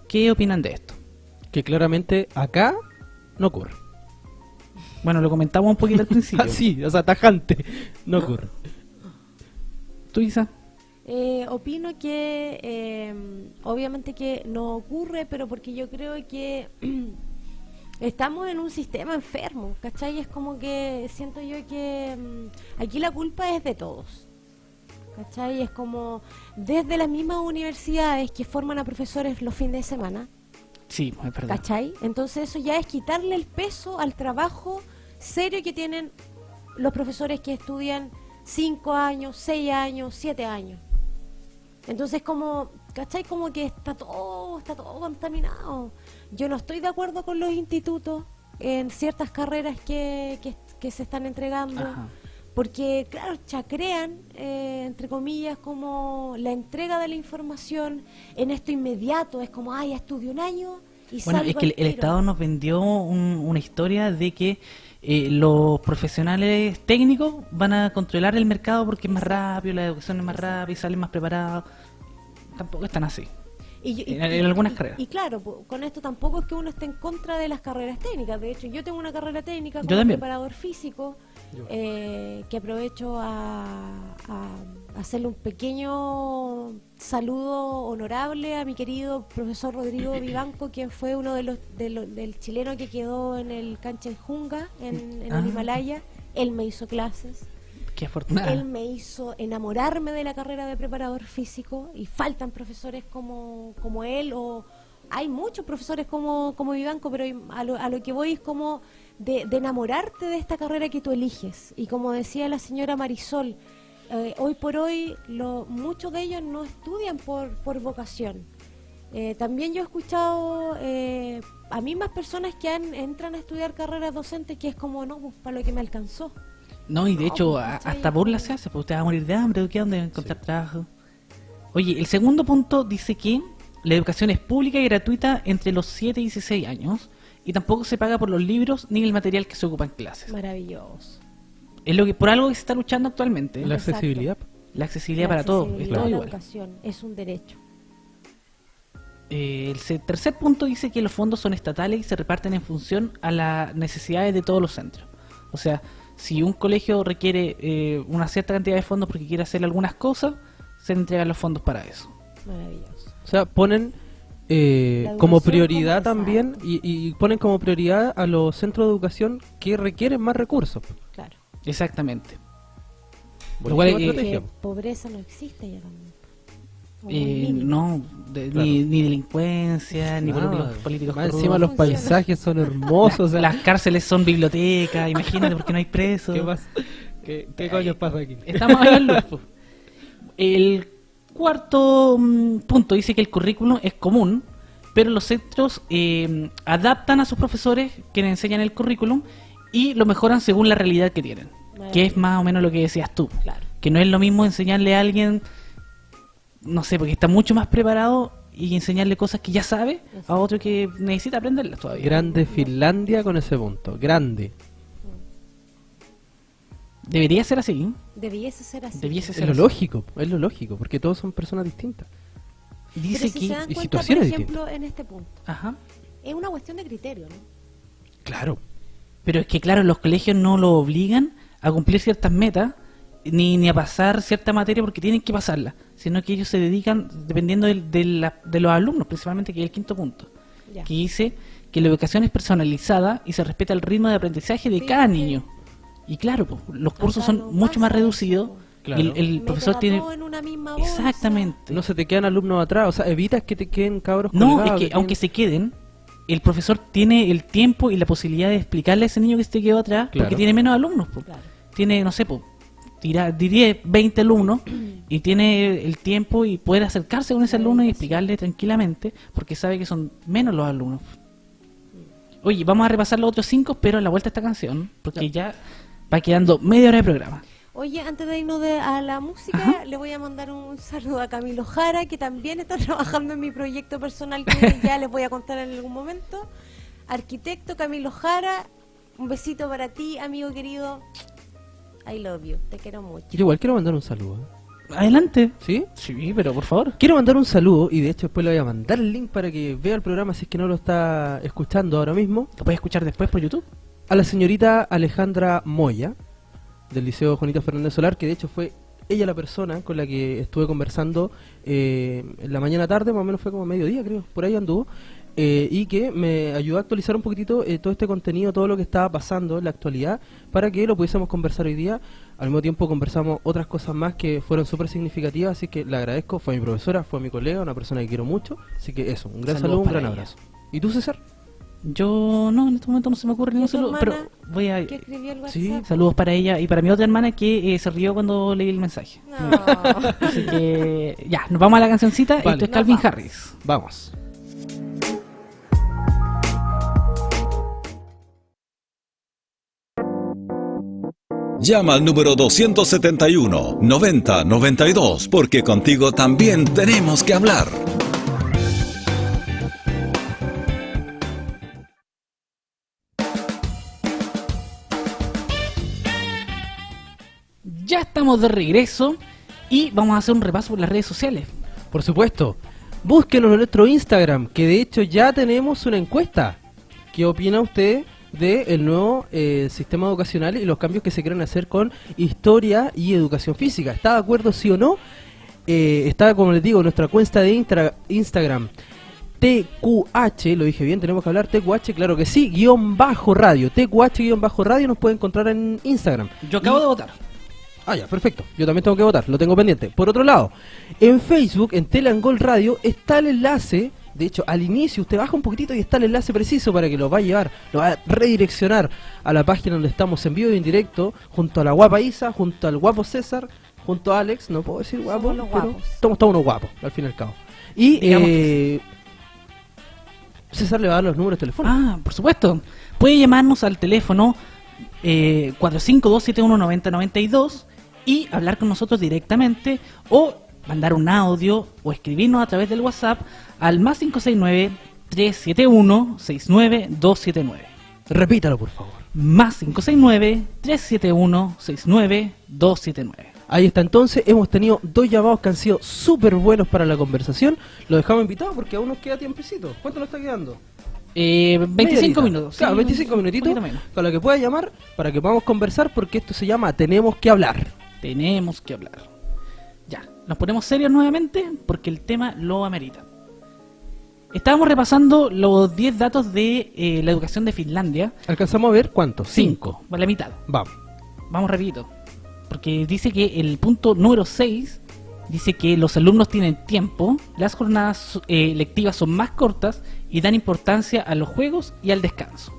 B: ¿Qué opinan de esto?
C: Que claramente acá no ocurre.
B: Bueno, lo comentamos un poquito al principio.
C: Ah, sí, o sea, tajante. No ocurre.
B: ¿Tú, Isa?
D: Opino que obviamente que no ocurre, pero porque yo creo que estamos en un sistema enfermo, ¿cachai? Es como que siento yo que aquí la culpa es de todos, ¿cachai? Es como desde las mismas universidades que forman a profesores los fines de semana,
B: Sí, es verdad.
D: ¿cachai? Entonces eso ya es quitarle el peso al trabajo serio que tienen los profesores que estudian 5 años, 6 años, 7 años. Entonces, como, ¿cachai? Como que está todo contaminado. Yo no estoy de acuerdo con los institutos en ciertas carreras que se están entregando.
B: Ajá.
D: Porque, claro, chacrean, entre comillas, como la entrega de la información en esto inmediato. Es como, ya estudio un año y
B: Bueno,
D: salgo
B: es que
D: al
B: el
D: tiro.
B: Estado nos vendió una historia de que los profesionales técnicos van a controlar el mercado porque es más rápido, la educación es más rápida y salen más preparados. Tampoco están así. En algunas carreras.
D: Y claro, con esto tampoco es que uno esté en contra de las carreras técnicas. De hecho, yo tengo una carrera técnica
B: Yo
D: como
B: también.
D: preparador físico, que aprovecho a hacerle un pequeño saludo honorable a mi querido profesor Rodrigo Vivanco, quien fue uno del chileno que quedó en el Kanchenjunga, en el Himalaya. Él me hizo clases.
B: Qué afortunado.
D: Él me hizo enamorarme de la carrera de preparador físico, y faltan profesores como él, o hay muchos profesores como Vivanco, pero a lo que voy es como de enamorarte de esta carrera que tú eliges. Y como decía la señora Marisol, hoy por hoy muchos de ellos no estudian por vocación. También yo he escuchado a mismas personas que entran a estudiar carreras docentes que es como, no, pues, para lo que me alcanzó.
B: No, y de hecho,
D: pues, ¿cachai?
B: hasta burla se hace, porque usted va a morir de hambre, ¿qué dónde va a encontrar trabajo? Oye, el segundo punto dice que la educación es pública y gratuita entre los 7 y 16 años, y tampoco se paga por los libros ni el material que se ocupa en clases.
D: Maravilloso.
B: Es lo que por algo que se está luchando actualmente.
C: La
D: Exacto.
C: accesibilidad.
B: La accesibilidad
D: La
B: para todos, es
D: accesibilidad
B: todo
D: a la
B: igual.
D: educación es un derecho.
B: Tercer punto dice que los fondos son estatales y se reparten en función a las necesidades de todos los centros. O sea, si un colegio requiere una cierta cantidad de fondos porque quiere hacer algunas cosas, se entregan los fondos para eso.
D: Maravilloso.
C: O sea, ponen
D: La
C: como
D: educación
C: prioridad
D: como
C: también
D: exacto.
C: y ponen como prioridad a los centros de educación que requieren más recursos.
D: Claro.
B: Exactamente.
C: Buenísima
B: cual,
C: estrategia.
D: Que pobreza no existe ya también. O muy mínima.
B: No,
C: Claro.
B: ni delincuencia, ni
C: Nada.
B: políticos
C: Más
B: corruptos.
C: encima los
D: Funciona.
C: paisajes son hermosos. o sea,
B: Las cárceles son bibliotecas, imagínate, porque no hay presos.
C: ¿Qué pasa? ¿Qué coño pasa aquí?
B: Estamos ahí en luz, po. El cuarto punto dice que el currículum es común, pero los centros adaptan a sus profesores quienes enseñan el currículum y lo mejoran según la realidad que tienen. Que es más o menos lo que decías tú.
D: Claro.
B: Que no es lo mismo enseñarle a alguien, no sé, porque está mucho más preparado, y enseñarle cosas que ya sabe a otro que necesita aprenderlas todavía.
C: Grande Finlandia con ese punto. Grande.
B: Debería ser así.
D: Debiese ser así.
B: Debiese
C: Es
B: ser
C: lo
B: así.
C: lógico, porque todos son personas distintas.
D: Pero
B: Dice
D: si
B: que...
D: se dan
C: y
D: cuenta, por
C: situaciones
D: ejemplo, en este punto,
B: Ajá.
D: es una cuestión de criterio, ¿no?
C: Claro.
B: Pero es que, claro, los colegios no lo obligan a cumplir ciertas metas, ni a pasar cierta materia porque tienen que pasarla, sino que ellos se dedican, dependiendo de los alumnos, principalmente, que es el quinto punto,
D: Ya.
B: que dice que la educación es personalizada y se respeta el ritmo de aprendizaje de
D: Sí,
B: cada
D: sí.
B: niño. Y claro, pues, los cursos
D: Acá
B: son
D: no
B: mucho más
D: pasa
B: reducidos,
D: eso.
C: Claro.
B: y el
D: Meten
B: profesor
D: a
B: tiene...
D: todos en una misma bolsa.
B: Exactamente.
C: No se te quedan alumnos atrás, o sea, evitas que te queden cabros
B: No,
C: colgados,
B: es que aunque se queden, el profesor tiene el tiempo y la posibilidad de explicarle a ese niño que se quedó atrás,
C: Claro.
B: porque tiene menos alumnos. Po.
D: Claro.
B: Tiene, no sé, diría 20 alumnos, y tiene el tiempo y puede acercarse con ese alumno y explicarle tranquilamente, porque sabe que son menos los alumnos. Oye, vamos a repasar los otros 5, pero a la vuelta de esta canción, porque ya va quedando media hora de programa.
D: Oye, antes de irnos a la música,
B: Ajá.
D: le voy a mandar un saludo a Camilo Jara, que también está trabajando en mi proyecto personal, que ya les voy a contar en algún momento. Arquitecto Camilo Jara, un besito para ti, amigo querido. I love you, te quiero mucho.
C: Yo igual quiero mandar un saludo.
B: Adelante.
C: ¿Sí?
B: Sí, pero por favor.
C: Quiero mandar un saludo y de hecho después le voy a mandar el link para que vea el programa si es que no lo está escuchando ahora mismo.
B: Lo puedes escuchar después por YouTube.
C: A la señorita Alejandra Moya del Liceo Juanito Fernández Solar, que de hecho fue ella la persona con la que estuve conversando en la mañana tarde, más o menos fue como mediodía creo, por ahí anduvo, y que me ayudó a actualizar un poquitito todo este contenido, todo lo que estaba pasando en la actualidad, para que lo pudiésemos conversar hoy día. Al mismo tiempo conversamos otras cosas más que fueron súper significativas, así que le agradezco. Fue mi profesora, fue mi colega, una persona que quiero mucho, así que eso, un gran
B: Saludos
C: saludo, un
B: para
C: gran
B: ella.
C: abrazo. ¿Y tú, César?
B: Yo no, en este momento no se me ocurre
D: ¿Y
B: ningún
D: a tu
B: saludo, pero
D: hermana
B: voy a...
D: que escribió el WhatsApp?
B: Sí, saludos para ella y para mi otra hermana que se rió cuando leí el mensaje.
D: No.
B: Así que ya, nos vamos a la cancioncita.
C: Vale.
B: Esto es
D: Nos
B: Calvin
D: vamos.
B: Harris.
C: Vamos.
A: Llama al número 271 90 92 porque contigo también tenemos que hablar.
B: Ya estamos de regreso y vamos a hacer un repaso por las redes sociales.
C: Por supuesto, búsquenos en nuestro Instagram, que de hecho ya tenemos una encuesta. ¿Qué opina usted del nuevo sistema educacional y los cambios que se quieren hacer con historia y educación física? ¿Está de acuerdo, sí o no? Está, como les digo, nuestra cuenta de Instagram, TQH, lo dije bien, tenemos que hablar, TQH, claro que sí, _radio, TQH _radio nos puede encontrar en Instagram.
B: Yo acabo
C: Y-
B: de votar.
C: Ah, ya, perfecto. Yo también tengo que votar, lo tengo pendiente. Por otro lado, en Facebook, en Teleangol Radio, está el enlace. De hecho, al inicio usted baja un poquitito y está el enlace preciso para que lo va a llevar, lo va a redireccionar a la página donde estamos en vivo y en directo, junto a la guapa Isa, junto al guapo César, junto a Alex, no puedo decir guapo,
D: Somos los
C: pero
D: guapos.
C: somos todos unos guapos, al fin y al cabo. Y
B: Digamos que
C: César le va a dar los números telefónicos.
B: Ah, por supuesto. Puede llamarnos al teléfono 452-7190-92 y hablar con nosotros directamente o mandar un audio o escribirnos a través del WhatsApp al más 569-371-69279.
C: Repítalo, por favor.
B: Más 569-371-69279.
C: Ahí está, entonces hemos tenido 2 llamados que han sido súper buenos para la conversación. Lo dejamos invitado porque aún nos queda tiempecito. ¿Cuánto nos está quedando?
B: 25
C: Media horita.
B: minutos.
C: Claro,
B: sí,
C: 25
B: un
C: minutitos
B: poquito menos.
C: con la que pueda llamar para que podamos conversar porque esto se llama Tenemos que hablar.
B: Tenemos que hablar. Ya, nos ponemos serios nuevamente porque el tema lo amerita. Estábamos repasando los 10 datos de la educación de Finlandia.
C: ¿Alcanzamos a ver cuántos?
B: 5, por la mitad.
C: Vamos.
B: Vamos rapidito. Porque dice que el punto número 6 dice que los alumnos tienen tiempo, las jornadas lectivas son más cortas y dan importancia a los juegos y al descanso.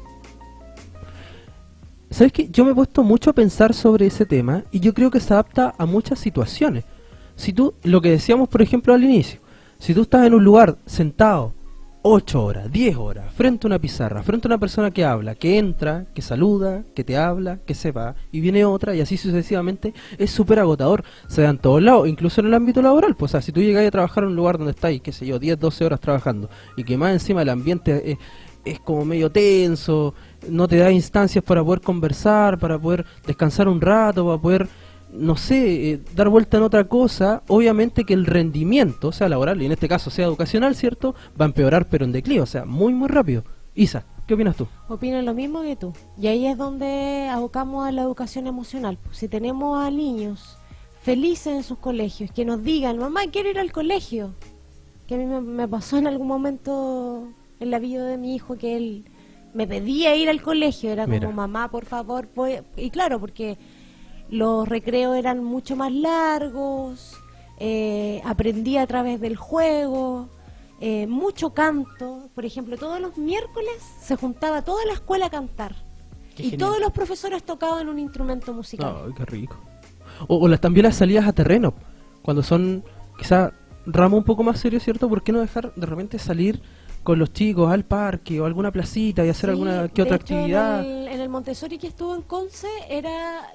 C: ¿Sabes qué? Yo me he puesto mucho a pensar sobre ese tema y yo creo que se adapta a muchas situaciones. Si tú, lo que decíamos por ejemplo al inicio, si tú estás en un lugar sentado 8 horas, 10 horas, frente a una pizarra, frente a una persona que habla, que entra, que saluda, que te habla, que se va, y viene otra, y así sucesivamente, es súper agotador. Se da en todos lados, incluso en el ámbito laboral. Pues, o sea, si tú llegas a trabajar en un lugar donde estáis, qué sé yo, 10, 12 horas trabajando, y que más encima el ambiente es como medio tenso, no te da instancias para poder conversar, para poder descansar un rato, para poder, no sé, dar vuelta en otra cosa, obviamente que el rendimiento, sea laboral, y en este caso sea educacional, ¿cierto?, va a empeorar, pero en declive, o sea, muy, muy rápido. Isa, ¿qué opinas tú?
D: Opino lo mismo que tú. Y ahí es donde abocamos a la educación emocional. Si tenemos a niños felices en sus colegios, que nos digan, mamá, quiero ir al colegio. Que a mí me pasó en algún momento en la vida de mi hijo que él me pedía ir al colegio. Era
C: Mira.
D: como, mamá, por favor, voy. Y claro, porque los recreos eran mucho más largos, aprendí a través del juego, mucho canto. Por ejemplo, todos los miércoles se juntaba toda la escuela a cantar.
B: Qué
D: Y
B: genial.
D: todos los profesores tocaban un instrumento musical.
C: Ay, qué rico. También las salidas a terreno, cuando son quizá ramos un poco más serios, ¿cierto? ¿Por qué no dejar de repente salir con los chicos al parque o a alguna placita y hacer
D: Sí,
C: alguna que
D: de
C: otra
D: hecho,
C: actividad?
D: En el Montessori que estuvo en Conce era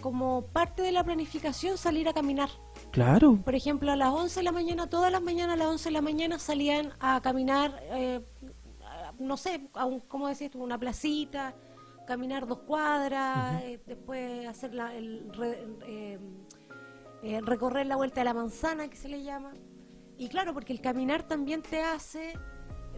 D: como parte de la planificación salir a caminar.
C: Claro.
D: Por ejemplo, a las 11 de la mañana, todas las mañanas a las 11 de la mañana salían a caminar, no sé, ¿cómo decís tú? Una placita, caminar 2 cuadras, después hacer recorrer la vuelta de la manzana, que se le llama. Y claro, porque el caminar también te hace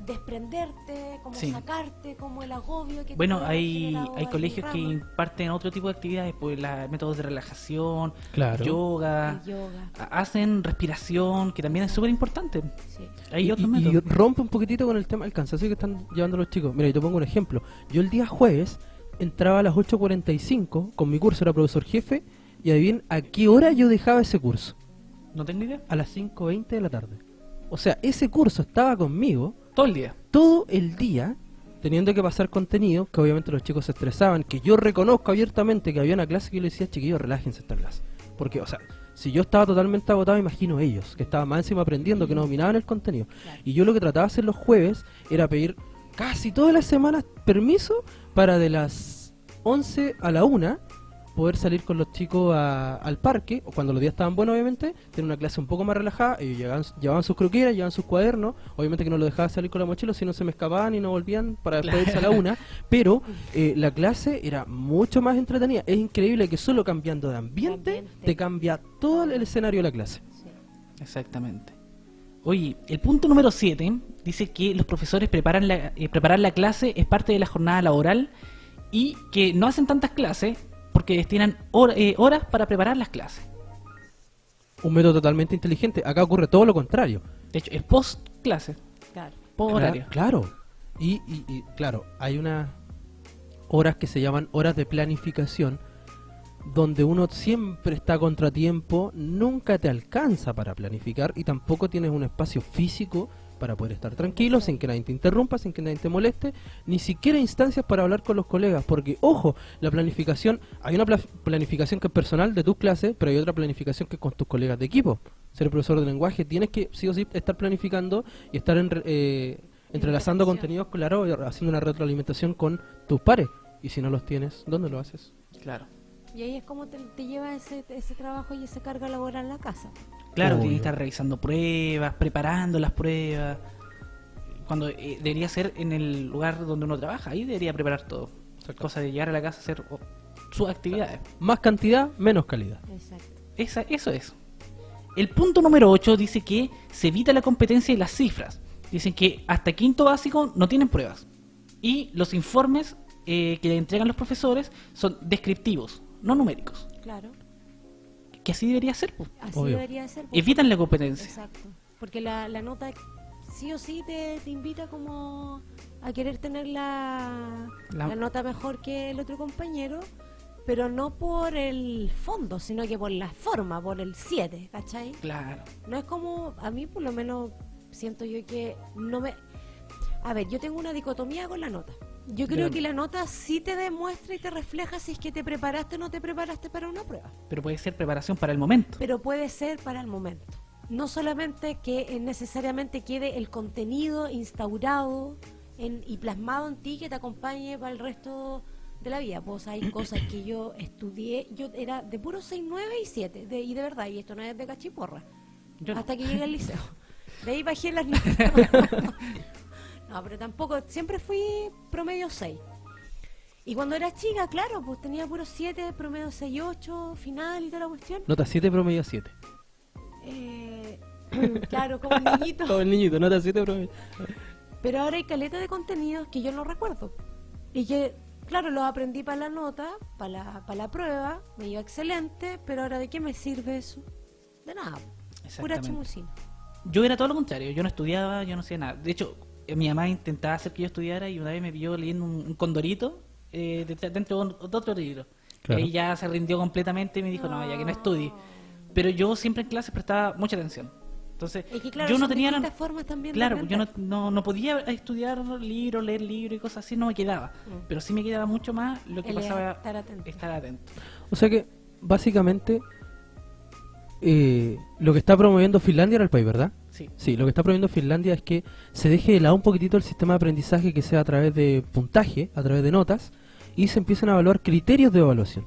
D: desprenderte, como
B: Sí.
D: sacarte, como el agobio que
B: Bueno,
D: te ha
B: hay
D: generado algún
B: colegios que
D: ramo.
B: imparten otro tipo de actividades, pues métodos de relajación,
C: Claro.
B: yoga,
D: El yoga,
B: hacen respiración, que también es súper importante.
D: sí.
B: Hay otros
C: y
B: métodos.
C: rompe un poquitito con el tema del cansancio que están llevando los chicos. Mira, yo te pongo un ejemplo. Yo el día jueves entraba a las 8:45 con mi curso, era profesor jefe, y adivinen a qué hora yo dejaba ese curso.
B: ¿No tengo idea?
C: A las 5:20 de la tarde. O sea, ese curso estaba conmigo
B: Todo el día.
C: todo el día teniendo que pasar contenido, que obviamente los chicos se estresaban, que yo reconozco abiertamente que había una clase que yo le decía, chiquillos, relájense esta clase. Porque, o sea, si yo estaba totalmente agotado, imagino ellos, que estaban más encima aprendiendo, que no dominaban el contenido.
D: Claro.
C: Y yo lo que trataba de hacer los jueves era pedir casi todas las semanas permiso para de las 11 a la 1 poder salir con los chicos al parque, o cuando los días estaban buenos, obviamente, tener una clase un poco más relajada. Ellos llevaban sus croqueras, llevaban sus cuadernos, obviamente que no lo dejaba salir con la mochila, si no se me escapaban y no volvían para después irse a la 1, pero la clase era mucho más entretenida. Es increíble que solo cambiando de ambiente te cambia todo el escenario de la clase.
D: Sí.
B: Exactamente. Oye, el punto número 7 dice que los profesores preparar la clase es parte de la jornada laboral y que no hacen tantas clases porque destinan horas para preparar las clases.
C: Un método totalmente inteligente. Acá ocurre todo lo contrario.
B: De hecho, es post clase,
D: Claro.
B: post horario.
C: Claro. Y claro, hay unas horas que se llaman horas de planificación, donde uno siempre está a contratiempo, nunca te alcanza para planificar y tampoco tienes un espacio físico para poder estar tranquilo, sin que nadie te interrumpa, sin que nadie te moleste, ni siquiera instancias para hablar con los colegas, porque, ojo, la planificación, hay una planificación que es personal de tus clases, pero hay otra planificación que es con tus colegas de equipo. Ser profesor de lenguaje, tienes que, sí o sí, estar planificando y estar entrelazando contenidos, claro, haciendo una retroalimentación con tus pares, y si no los tienes, ¿dónde lo haces?
B: Claro.
D: Y ahí es como te lleva ese trabajo y esa carga laboral en la casa.
B: Claro,
C: Obvio.
B: tiene que estar revisando pruebas, preparando las pruebas. Cuando debería ser en el lugar donde uno trabaja, ahí debería preparar todo. Cosa de llegar a la casa a hacer sus actividades.
C: Más cantidad, menos calidad.
D: Exacto.
B: Eso es. El punto número 8 dice que se evita la competencia y las cifras. Dicen que hasta quinto básico no tienen pruebas. Y los informes que le entregan los profesores son descriptivos, no numéricos.
D: Claro.
B: Que así debería ser, pues.
D: Así
C: Obvio.
D: debería de ser. porque-
B: Evitan la competencia.
D: Exacto. Porque la nota sí o sí te invita como a querer tener la nota mejor que el otro compañero, pero no por el fondo, sino que por la forma, por el 7, ¿cachai?
B: Claro.
D: No es como, a mí por lo menos siento yo que no me... A ver, yo tengo una dicotomía con la nota. Yo creo que la nota sí te demuestra y te refleja si es que te preparaste o no te preparaste para una prueba.
B: Pero puede ser preparación para el momento.
D: Pero puede ser para el momento. No solamente que necesariamente quede el contenido instaurado y plasmado en ti que te acompañe para el resto de la vida. Pues hay cosas que yo estudié, yo era de puro 6, 9 y 7, y de verdad, y esto no es de cachiporra,
B: Yo no.
D: hasta que llegué al liceo. De ahí bajé las notas. No, pero tampoco, siempre fui promedio 6. Y cuando era chica, claro, pues tenía puro 7, promedio 6, 8, final y toda la cuestión.
C: Nota 7, promedio 7.
D: Claro, como niñito.
C: Todo el niñito, nota 7, promedio.
D: Pero ahora hay caleta de contenidos que yo no recuerdo. Y que, claro, los aprendí para la nota, para la prueba, me iba excelente, pero ahora ¿de qué me sirve eso? De nada, pura
B: Exactamente.
D: chimusina.
B: Yo era todo lo contrario. Yo no estudiaba, yo no hacía nada. De hecho, mi mamá intentaba hacer que yo estudiara y una vez me pilló leyendo un condorito dentro de otro libro.
C: Claro.
B: Y ahí ya se rindió completamente y me dijo, no, ya que no estudie. Pero yo siempre en clase prestaba mucha atención. Entonces,
D: Es que claro,
B: yo no
D: son
B: tenía...
D: distintas formas también de
B: Claro, yo
D: aprender.
B: no podía estudiar libros, leer libros y cosas así, no me quedaba. Pero sí me quedaba mucho más lo que
D: El
B: pasaba...
D: estar atento.
B: Estar atento.
C: O sea que, básicamente, lo que está promoviendo Finlandia era el país, ¿verdad?
B: Sí.
C: Sí, lo que está promoviendo Finlandia es que se deje de lado un poquitito el sistema de aprendizaje que sea a través de puntaje, a través de notas, y se empiecen a evaluar criterios de evaluación.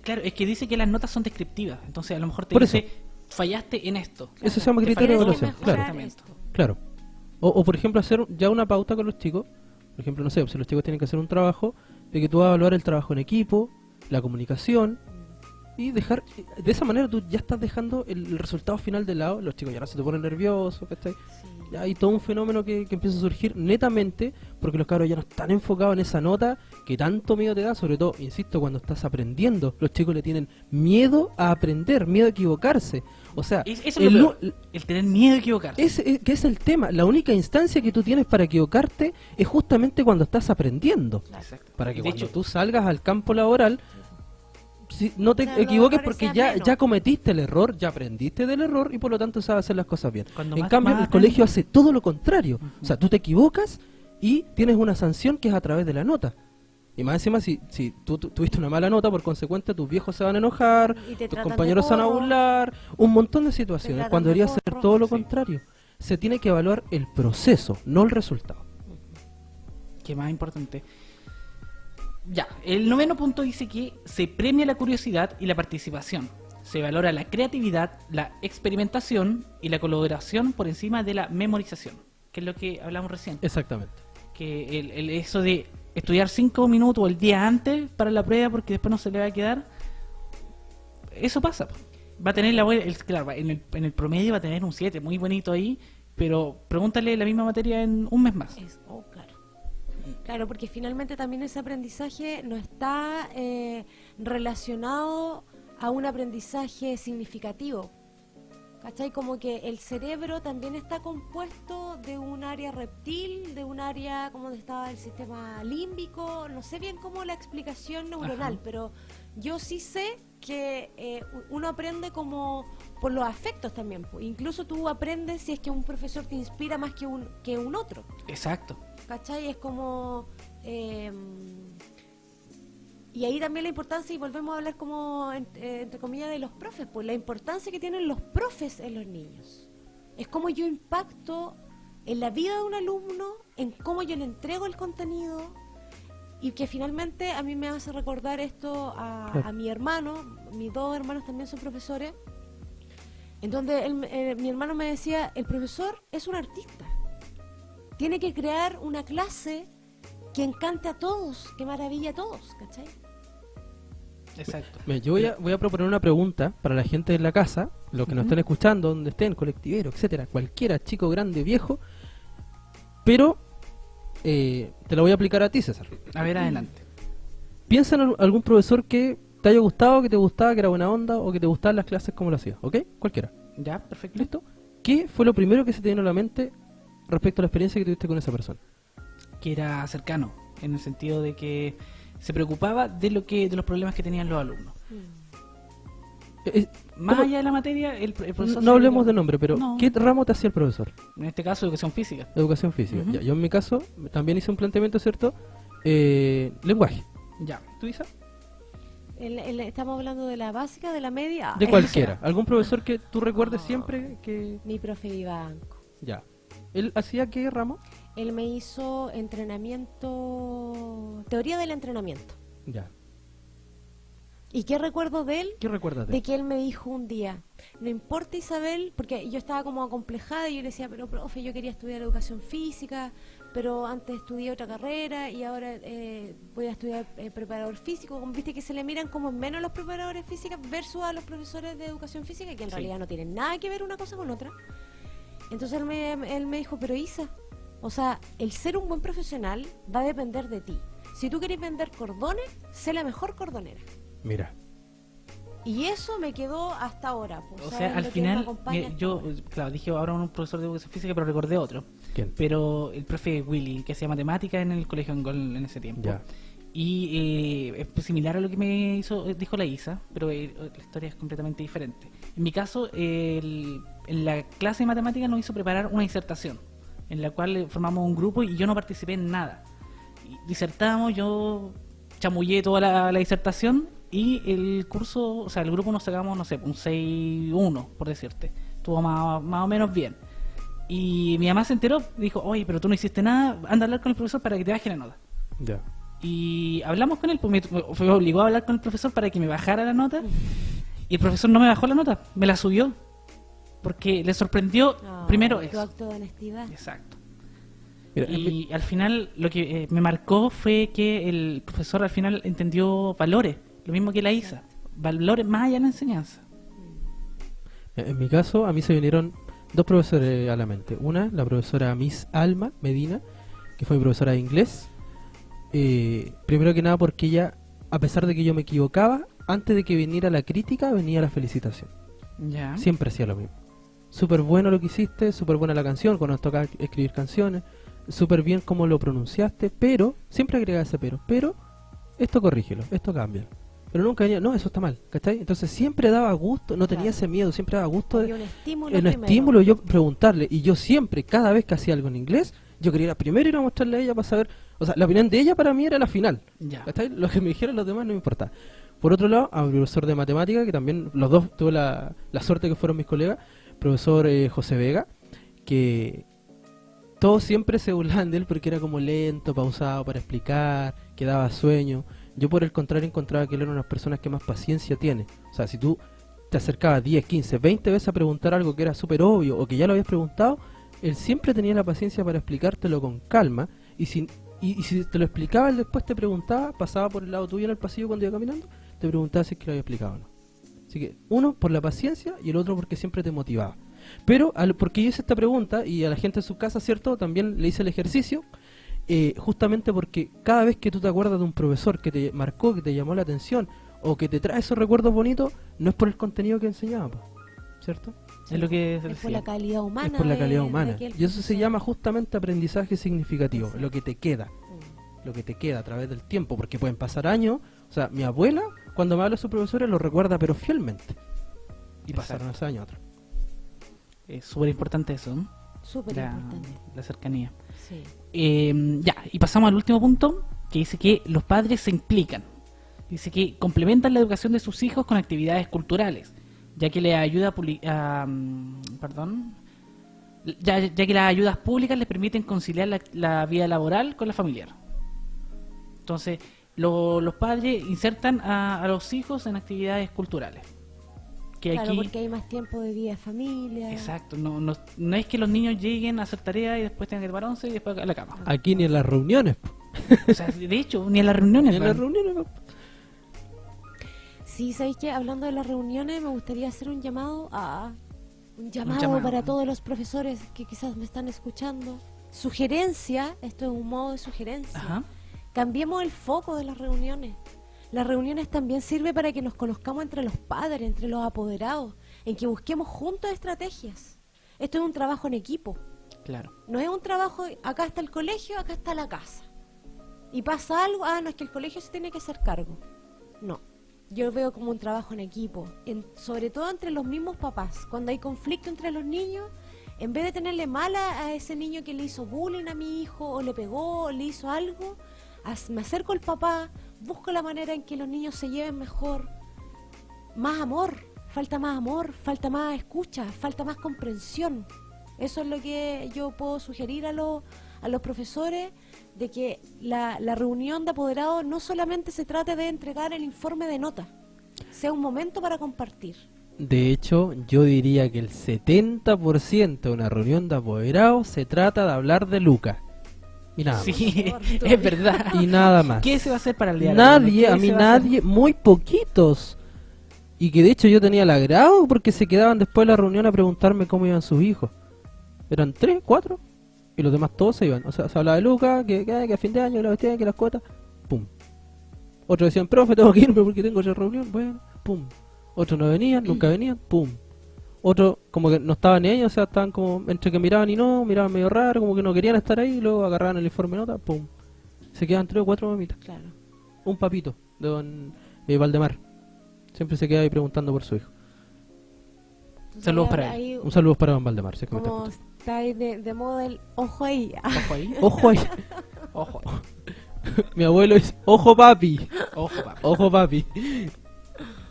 B: Claro, es que dice que las notas son descriptivas. Entonces, a lo mejor te
C: Por
B: dice, fallaste en esto.
C: Eso se llama
B: Te
C: criterio de
B: fallaste
C: evaluación,
B: en
C: claro.
B: exactamente.
C: Claro. O por ejemplo, hacer ya una pauta con los chicos. Por ejemplo, no sé, si los chicos tienen que hacer un trabajo, de que tú vas a evaluar el trabajo en equipo, la comunicación, y dejar, de esa manera tú ya estás dejando el resultado final de lado. Los chicos ya no se te ponen nerviosos, ¿cachai?
D: Sí.
C: Ya hay todo un fenómeno que empieza a surgir netamente porque los cabros ya no están enfocados en esa nota que tanto miedo te da, sobre todo, insisto, cuando estás aprendiendo. Los chicos le tienen miedo a aprender, miedo a equivocarse. O sea,
B: Eso es lo peor, el tener miedo de equivocarse.
C: que es el tema. La única instancia que tú tienes para equivocarte es justamente cuando estás aprendiendo.
B: Exacto.
C: Para que
B: Y de
C: cuando
B: hecho,
C: tú salgas al campo laboral, no te
D: Claro, los
C: equivoques
D: errores
C: porque
D: sean menos.
C: ya cometiste el error, ya aprendiste del error y por lo tanto sabes hacer las cosas bien.
B: Cuando
C: En
B: más-
C: cambio,
B: más
C: el colegio
B: aprendes-
C: hace todo lo contrario. O sea, tú te equivocas y tienes una sanción que es a través de la nota. Y más encima, si tú tuviste una mala nota, por consecuente tus viejos se van a enojar,
D: Y te
C: tus
D: tratan
C: compañeros
D: de
C: se van a
D: porro.
C: burlar, un montón de situaciones,
D: tratan
C: cuando
D: de
C: debería ser
D: porro.
C: todo lo
B: Sí.
C: contrario. Se tiene que evaluar el proceso, no el resultado.
B: Que más importante. Ya, el 9º punto dice que se premia la curiosidad y la participación. Se valora la creatividad, la experimentación y la colaboración por encima de la memorización, que es lo que hablamos recién.
C: Exactamente.
B: Que eso de estudiar 5 minutos o el día antes para la prueba porque después no se le va a quedar, eso pasa. Va a tener claro, en el promedio va a tener un 7, muy bonito ahí, pero pregúntale la misma materia en un mes más.
D: Claro. Claro, porque finalmente también ese aprendizaje no está relacionado a un aprendizaje significativo. ¿Cachai? Como que el cerebro también está compuesto de un área reptil, de un área como estaba el sistema límbico, no sé bien cómo la explicación neuronal,
B: Ajá.
D: pero yo sí sé que uno aprende como por los afectos también. Po. Incluso tú aprendes si es que un profesor te inspira más que un otro.
B: Exacto.
D: ¿Cachai? Es como... y ahí también la importancia, y volvemos a hablar como, entre comillas, de los profes, pues la importancia que tienen los profes en los niños. Es como yo impacto en la vida de un alumno, en cómo yo le entrego el contenido, y que finalmente a mí me hace recordar esto a mi hermano. Mis dos hermanos también son profesores, en donde mi hermano me decía, el profesor es un artista. Tiene que crear una clase que encante a todos, que maraville a todos, ¿cachai?
B: Exacto.
C: Mira, yo voy a proponer una pregunta para la gente de la casa, los que nos estén escuchando, donde estén, colectivero, etcétera, cualquiera, chico, grande, viejo, pero te la voy a aplicar a ti, César.
B: A ver, adelante.
C: Piensa en algún profesor que te haya gustado, que te gustaba, que era buena onda, o que te gustaban las clases como lo hacías, ¿ok? Cualquiera.
B: Ya, perfecto.
C: ¿Listo? ¿Qué fue lo primero que se te vino a la mente respecto a la experiencia que tuviste con esa persona?
B: Que era cercano, en el sentido de que se preocupaba de los problemas que tenían los alumnos. Más
C: ¿Cómo?
B: allá de la materia, el profesor...
C: No hablemos de nombre, pero
B: No.
C: ¿qué ramo te hacía el profesor?
B: En este caso, educación física.
C: Educación física.
B: Ujú.
C: Ya, yo en mi caso también hice un planteamiento, ¿cierto? Lenguaje.
B: Ya. ¿Tú, Isa?
D: Estamos hablando de la básica, de la media.
C: De cualquiera. ¿Algún profesor que tú recuerdes siempre que...?
D: Mi profe Vivanco.
C: Ya. ¿Él hacía qué ramo?
D: Él me hizo entrenamiento, teoría del entrenamiento.
C: Ya.
D: ¿Y qué recuerdo de él?
C: ¿Qué recuerdas de
D: De
C: él?
D: que él me dijo un día, no importa, Isabel, porque yo estaba como acomplejada y yo le decía, pero profe, yo quería estudiar educación física, pero antes estudié otra carrera y ahora voy a estudiar preparador físico. Como viste que se le miran como menos los preparadores físicos versus a los profesores de educación física, que en
B: Sí.
D: realidad no tienen nada que ver una cosa con otra. Entonces él me dijo, pero Isa, o sea, el ser un buen profesional va a depender de ti. Si tú quieres vender cordones, sé la mejor cordonera.
C: Mira.
D: Y eso me quedó hasta ahora. Pues,
B: O
D: ¿sabes?
B: sea,
D: Lo
B: al
D: que me
B: final,
D: acompaña hasta
B: yo,
D: ahora.
B: claro, dije ahora un profesor de educación física, pero recordé otro.
C: ¿Quién?
B: Pero el profe Willy, que hacía matemáticas en el colegio en ese tiempo.
C: Ya.
B: Y es similar a lo que me dijo la Isa, pero la historia es completamente diferente. En mi caso, en la clase de matemáticas nos hizo preparar una disertación, en la cual formamos un grupo y yo no participé en nada. Y disertamos, yo chamullé toda la disertación y el curso, o sea, el grupo nos sacamos, no sé, un 6-1, por decirte. Estuvo más o menos bien. Y mi mamá se enteró, dijo, oye, pero tú no hiciste nada, anda a hablar con el profesor para que te baje la nota.
C: Ya.
B: Y hablamos con él, pues me obligó a hablar con el profesor para que me bajara la nota. Y el profesor no me bajó la nota, me la subió. Porque le sorprendió primero
D: Tu
B: eso.
D: acto de honestidad.
B: Exacto.
C: Mira,
B: Y al final lo que me marcó fue que el profesor al final entendió valores, lo mismo que la Isa. Valores más allá de la enseñanza.
C: en mi caso, a mí se vinieron dos profesores a la mente. Una, la profesora Miss Alma Medina, que fue mi profesora de inglés. Primero que nada porque ella, a pesar de que yo me equivocaba, antes de que viniera la crítica, venía la felicitación.
B: Ya.
C: Siempre hacía lo mismo. Súper bueno lo que hiciste, súper buena la canción, cuando nos tocaba escribir canciones, súper bien cómo lo pronunciaste, pero, siempre agregaba ese pero esto corrígelo, esto cambia. Pero nunca venía, no, eso está mal, ¿cachai? Entonces siempre daba gusto, no tenía
D: Claro.
C: ese miedo, siempre daba gusto
D: Había
C: de,
D: un estímulo
C: en
D: primero.
C: estímulo yo preguntarle. Y yo siempre, cada vez que hacía algo en inglés, yo quería primero ir a mostrarle a ella para saber, o sea, la opinión de ella para mí era la final.
B: Ya.
C: ¿Cachai? Lo que me dijeron los demás no me importa. Por otro lado, a mi profesor de matemática, que también los dos tuve la suerte que fueron mis colegas, profesor José Vega, que todos siempre se burlaban de él porque era como lento, pausado para explicar, que daba sueño. Yo por el contrario encontraba que él era una de las personas que más paciencia tiene. O sea, si tú te acercabas 10, 15, 20 veces a preguntar algo que era súper obvio o que ya lo habías preguntado, él siempre tenía la paciencia para explicártelo con calma, y si te lo explicaba, él después te preguntaba, pasaba por el lado tuyo en el pasillo cuando iba caminando, te preguntaba si es que lo había explicado o no. Así que uno por la paciencia y el otro porque siempre te motivaba. Pero porque yo hice esta pregunta y a la gente en su casa, ¿cierto? También le hice el ejercicio, justamente porque cada vez que tú te acuerdas de un profesor que te marcó, que te llamó la atención o que te trae esos recuerdos bonitos, no es por el contenido que enseñaba, ¿cierto?
B: Es lo que se
D: Es por
B: decía.
D: la calidad humana.
C: Es por la calidad
D: de
C: humana.
D: aquel
C: Y eso se
D: profesor.
C: llama justamente aprendizaje significativo,
D: Exacto.
C: lo que te queda. Lo que te queda a través del tiempo, porque pueden pasar años. O sea, mi abuela, cuando me habla de sus profesores, lo recuerda, pero fielmente. Y
B: Exacto.
C: pasaron hace años atrás.
B: Es súper importante eso, ¿no?
D: Súper importante.
B: La cercanía.
D: Sí.
B: Ya, y pasamos al último punto, que dice que los padres se implican. Dice que complementan la educación de sus hijos con actividades culturales, ya que les ayuda ya que las ayudas públicas les permiten conciliar la vida laboral con la familiar. Entonces, los padres insertan a los hijos en actividades culturales. Que
D: Claro,
B: aquí,
D: porque hay más tiempo de vida de familia.
B: exacto, no es que los niños lleguen a hacer tareas y después tengan que tomar once y después a la cama.
C: Aquí ni en las reuniones.
B: O sea, de hecho, ni en las reuniones.
C: Ni en las
B: van.
C: reuniones.
D: Sí, ¿sabéis qué? Hablando de las reuniones, me gustaría hacer un llamado
B: llamado.
D: para todos los profesores que quizás me están escuchando. Sugerencia, esto es un modo de sugerencia.
B: Ajá.
D: Cambiemos el foco de las reuniones. Las reuniones también sirven para que nos conozcamos entre los padres, entre los apoderados, en que busquemos juntos estrategias. Esto es un trabajo en equipo.
B: Claro.
D: No es un trabajo, acá está el colegio, acá está la casa. Y pasa algo, no, es que el colegio se tiene que hacer cargo. No, yo lo veo como un trabajo en equipo, sobre todo entre los mismos papás. Cuando hay conflicto entre los niños, en vez de tenerle mala a ese niño que le hizo bullying a mi hijo, o le pegó, o le hizo algo, me acerco al papá, busco la manera en que los niños se lleven mejor. Más amor, falta más escucha, falta más comprensión. Eso es lo que yo puedo sugerir a los profesores, de que la reunión de apoderados no solamente se trate de entregar el informe de nota, sea un momento para compartir.
C: De hecho, yo diría que el 70% de una reunión de apoderados se trata de hablar de Lucas. Y nada más.
B: Sí,
D: Por favor,
B: es verdad.
C: Y nada más.
B: ¿Qué se va a hacer para el día de
C: Nadie,
B: hoy?
C: a
B: ¿Qué
C: mí
B: se va a hacer?
C: nadie, muy poquitos. Y que de hecho yo tenía el agrado porque se quedaban después de la reunión a preguntarme cómo iban sus hijos. Eran 3, 4 y los demás todos se iban. O sea, se hablaba de Lucas, que a fin de año, que la cuestión, que las cuotas, pum. Otros decían, profe, tengo que irme porque tengo otra reunión, bueno, pum. Otros no venían, nunca venían, pum. Otros como que no estaban ni ellos, o sea, estaban como entre que miraban y no, miraban medio raro, como que no querían estar ahí, y luego agarraban el informe de nota, pum. Se quedaban 3 o 4 mamitas.
D: Claro.
C: Un papito de don Valdemar. Siempre se queda ahí preguntando por su hijo.
D: Entonces,
B: Saludos para él.
D: ahí,
C: Un saludo para don Valdemar, si es que me está
D: como
C: escuchando.
D: está ahí de moda el ojo ahí.
B: Ojo ahí.
C: Ojo ahí.
B: Ojo.
C: Mi abuelo dice, ojo papi.
B: Ojo, papá.
C: Ojo papi.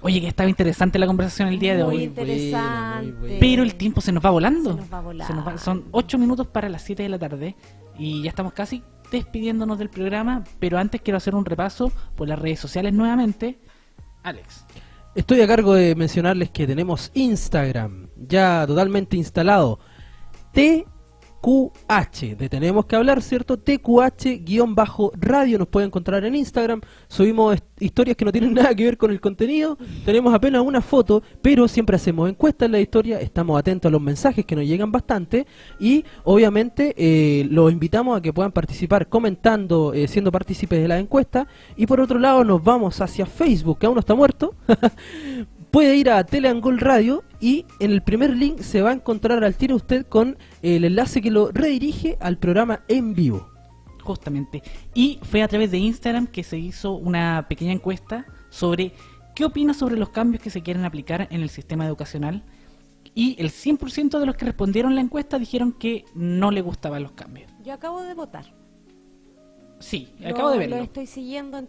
B: Oye, que estaba interesante la conversación el día de
D: Muy
B: hoy.
D: interesante.
C: muy buena.
B: Pero el tiempo se nos va volando.
D: Se nos va volando.
B: Son 8 minutos para las 7 de la tarde. Y ya estamos casi despidiéndonos del programa. Pero antes quiero hacer un repaso por las redes sociales nuevamente. Alex.
C: Estoy a cargo de mencionarles que tenemos Instagram ya totalmente instalado. TQH, de Tenemos que Hablar, ¿cierto? TQH-radio nos puede encontrar en Instagram. Subimos historias que no tienen nada que ver con el contenido. Tenemos apenas una foto, pero siempre hacemos encuestas en la historia. Estamos atentos a los mensajes que nos llegan bastante. Y obviamente los invitamos a que puedan participar comentando, siendo partícipes de la encuesta. Y por otro lado nos vamos hacia Facebook, que aún no está muerto. Puede ir a Teleangol Radio y en el primer link se va a encontrar al tiro usted con el enlace que lo redirige al programa en vivo.
B: Justamente. Y fue a través de Instagram que se hizo una pequeña encuesta sobre qué opina sobre los cambios que se quieren aplicar en el sistema educacional. Y el 100% de los que respondieron la encuesta dijeron que no le gustaban los cambios.
D: Yo acabo de votar.
B: Sí, acabo de verlo.
D: Lo estoy siguiendo en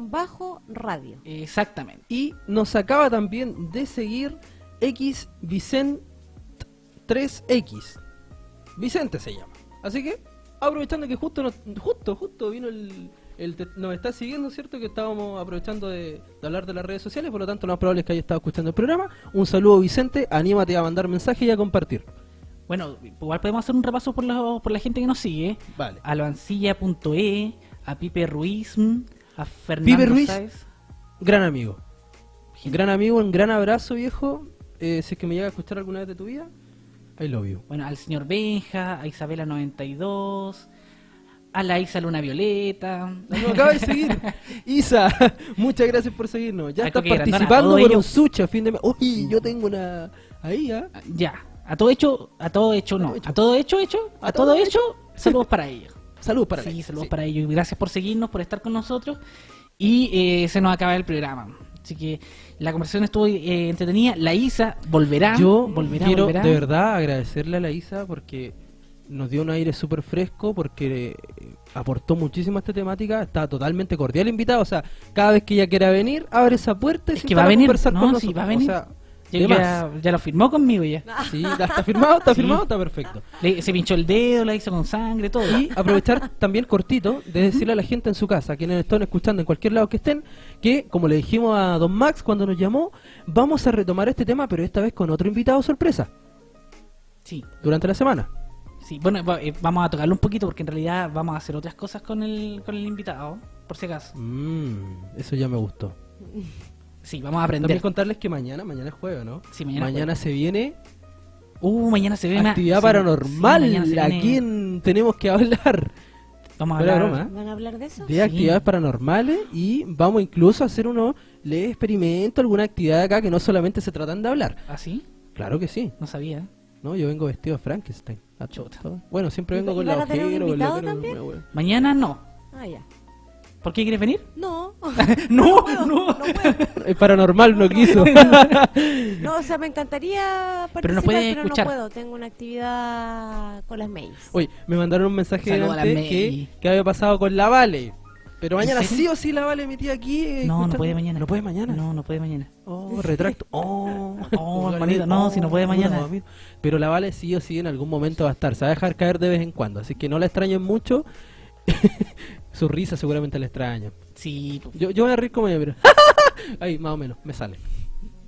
D: TQH-radio.
B: Exactamente.
C: Y nos acaba también de seguir X Vicent 3X. Vicente se llama. Así que, aprovechando que justo vino nos está siguiendo, ¿cierto? Que estábamos aprovechando de hablar de las redes sociales, por lo tanto lo más probable es que haya estado escuchando el programa. Un saludo, Vicente, anímate a mandar mensajes y a compartir.
B: Bueno, igual podemos hacer un repaso por la gente que nos sigue.
C: Vale.
B: A loancilla.e, a Pipe Ruiz, a Fernando
C: Pipe Ruiz,
B: Sáez.
C: gran amigo. Gran amigo, un gran abrazo, viejo. Si es que me llega a escuchar alguna vez de tu vida, I love you.
B: Bueno, al señor Benja, a Isabela92, a la Isa Luna Violeta.
C: Nos acaba de seguir. Isa, muchas gracias por seguirnos. Ya
B: Ay,
C: estás
B: Coque Grandona,
C: participando
B: todo
C: por
B: ello.
C: un sushi a fin de mes. Uy, yo tengo una... Ahí, ¿ah?
B: Ya, a todo hecho, no. A todo hecho, saludos para ellos.
C: Saludos para
B: Sí,
C: ellos.
B: saludos
C: Sí.
B: para ellos. Gracias por seguirnos, por estar con nosotros. Y se nos acaba el programa. Así que la conversación estuvo entretenida. La Isa volverá.
C: Yo quiero
B: volverá.
C: de verdad agradecerle a la Isa porque nos dio un aire súper fresco, porque aportó muchísimo a esta temática. Está totalmente cordial invitado. O sea, cada vez que ella quiera venir, abre esa puerta y
B: Es
C: se
B: que va a venir,
C: conversar
B: no,
C: con
B: sí,
C: nosotros.
B: va a venir.
C: O sea,
B: Ya,
C: de más.
B: ya lo firmó conmigo ya.
C: Sí, ¿ya está firmado? ¿Está
B: Sí.
C: firmado? Está perfecto.
B: Se pinchó el dedo, la hizo con sangre, todo.
C: Y aprovechar también cortito de decirle a la gente en su casa, quienes están escuchando en cualquier lado que estén, que como le dijimos a Don Max cuando nos llamó, vamos a retomar este tema, pero esta vez con otro invitado sorpresa,
B: Sí,
C: durante la semana.
B: sí. Bueno, vamos a tocarlo un poquito porque en realidad vamos a hacer otras cosas con el invitado, por si acaso.
C: Eso ya me gustó.
B: Sí, vamos a aprender.
C: También contarles que mañana es jueves, ¿no?
B: Sí, mañana
C: se viene
B: mañana se ve
C: actividad
B: sí,
C: paranormal.
B: sí, mañana se viene-
C: Aquí en Tenemos que hablar
B: Vamos a
C: fuera
B: hablar.
C: broma, ¿eh?
D: ¿Van a hablar de eso?
C: de
B: Sí.
C: actividades paranormales y vamos incluso a hacer unos experimentos, alguna actividad acá que no solamente se tratan de hablar.
B: ¿Ah, sí?
C: Claro que sí.
B: No sabía.
C: No, yo vengo vestido de Frankenstein. Ah,
B: Chuta.
C: todo. Bueno, siempre
D: ¿Y
C: vengo con
D: van
C: la
D: a tener un
C: ojera, con la
D: invitado
C: ojera,
D: también?
C: una wea.
B: Mañana no.
D: Ah, ya.
B: ¿Por qué quieres venir?
D: No,
B: No,
D: puedo,
B: no.
D: no puedo.
C: El paranormal no quiso.
D: No, o sea, me encantaría participar,
B: Pero nos puede
D: pero
B: escuchar.
D: no puedo. Tengo una actividad con las mails.
C: Oye, me mandaron un mensaje
B: Saludos a la
C: antes
B: May.
C: que había pasado con la Vale. Pero
B: ¿En
C: mañana
B: serio?
C: sí o sí la Vale metida aquí.
B: No, no
C: escuchando.
B: puede mañana.
C: ¿No puede mañana?
B: No puede mañana.
C: Oh, retracto. Oh,
B: Oh, hermanito, no, si no puede mañana.
C: mamita. Pero la Vale sí o sí en algún momento va a estar. Se va a dejar caer de vez en cuando. Así que no la extrañen mucho. Su risa seguramente la extraña.
B: Sí, pues,
C: Yo voy a reír como ella, pero... Ahí, más o menos, me sale.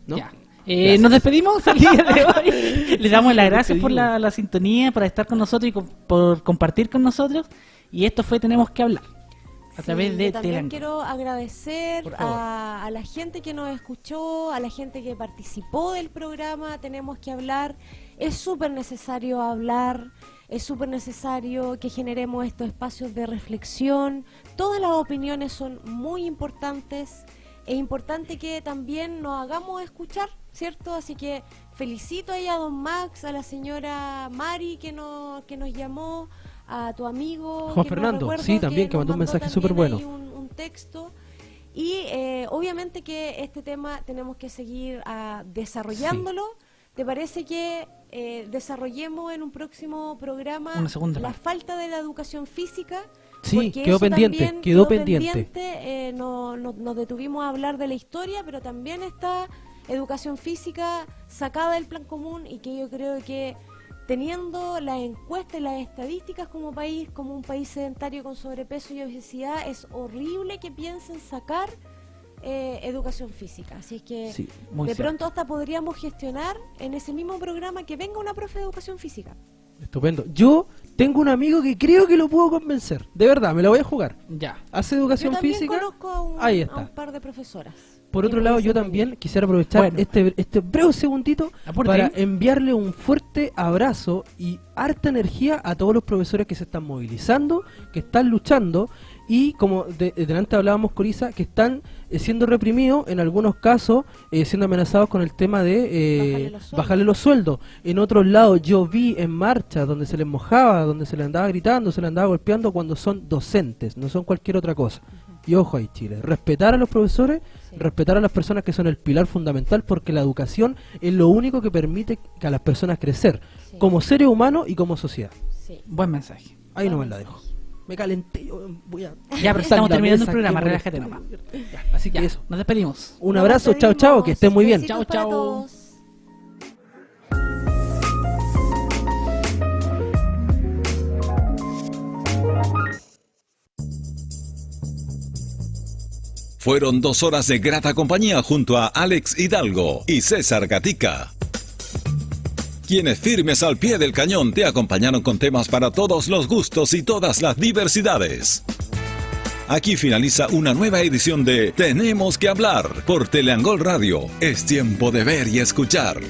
C: ¿No?
B: ya.
C: Gracias.
B: Nos despedimos el día de hoy. Les damos las
C: Nos
B: gracias por
C: despedimos.
B: la sintonía, por estar con nosotros y por compartir con nosotros. Y esto fue Tenemos que hablar. A través de
D: yo también
B: Telenco.
D: quiero agradecer
C: Por favor.
D: a la gente que nos escuchó, a la gente que participó del programa. Tenemos que hablar. Es súper necesario hablar, es súper necesario que generemos estos espacios de reflexión. Todas las opiniones son muy importantes. Es importante que también nos hagamos escuchar, ¿cierto? Así que felicito ahí a don Max, a la señora Mari que nos llamó, a tu amigo
C: Juan
D: que no
C: Fernando,
D: recuerdo,
C: sí, también, que
D: nos
C: mandó un mensaje
D: también
C: superbueno.
D: ahí un texto. Y obviamente que este tema tenemos que seguir desarrollándolo. ¿Te parece que desarrollemos en un próximo programa
B: Una segunda
D: la
B: parte.
D: falta de la educación física?
C: Sí,
D: Porque
C: quedó
D: eso
C: pendiente,
D: también
C: quedó pendiente.
D: Nos detuvimos a hablar de la historia, pero también está educación física sacada del plan común y que yo creo que teniendo las encuestas y las estadísticas como país, como un país sedentario con sobrepeso y obesidad, es horrible que piensen sacar educación física. Así es que
C: Sí,
B: muy
D: de
B: cierto.
D: pronto hasta podríamos gestionar en ese mismo programa que venga una profe de educación física.
C: Estupendo. Yo tengo un amigo que creo que lo puedo convencer. De verdad, me la voy a jugar.
B: Ya.
C: Hace
D: Yo
C: educación
D: también
C: física.
D: conozco
C: Ahí
D: a
C: está.
D: un par de profesoras.
C: Por
D: que
C: otro lado, yo
D: pudiesen
C: también
D: venir.
C: quisiera aprovechar
B: Bueno.
C: este breve segundito
B: Aporte
C: para
B: ahí.
C: enviarle un fuerte abrazo y harta energía a todos los profesores que se están movilizando, que están luchando y, como delante hablábamos con Isa, que están siendo reprimidos, en algunos casos siendo amenazados con el tema de bajarle los sueldos. En otros lados yo vi en marcha donde se les mojaba, donde se les andaba gritando, se les andaba golpeando cuando son docentes, no son cualquier otra cosa. Y ojo ahí, Chile, respetar a los profesores, respetar a las personas que son el pilar fundamental, porque la educación es lo único que permite a las personas crecer, como seres humanos y como sociedad.
D: Sí.
B: Buen mensaje.
C: Ahí nomás la dejo. Me calenté, yo voy a...
B: Ya, pero estamos
C: la
B: terminando el
C: mesa,
B: programa,
C: qué
B: relájate
C: molesta.
B: nomás.
C: Ya, así que
B: Ya,
C: eso.
B: nos despedimos.
C: Un
D: Nos
C: abrazo, chao, chao, que estén muy bien.
D: Besitos
B: Chao,
D: para
B: chao.
D: todos.
A: Fueron 2 horas de grata compañía junto a Alex Hidalgo y César Gatica, quienes firmes al pie del cañón te acompañaron con temas para todos los gustos y todas las diversidades. Aquí finaliza una nueva edición de Tenemos que hablar por Teleangol Radio. Es tiempo de ver y escuchar.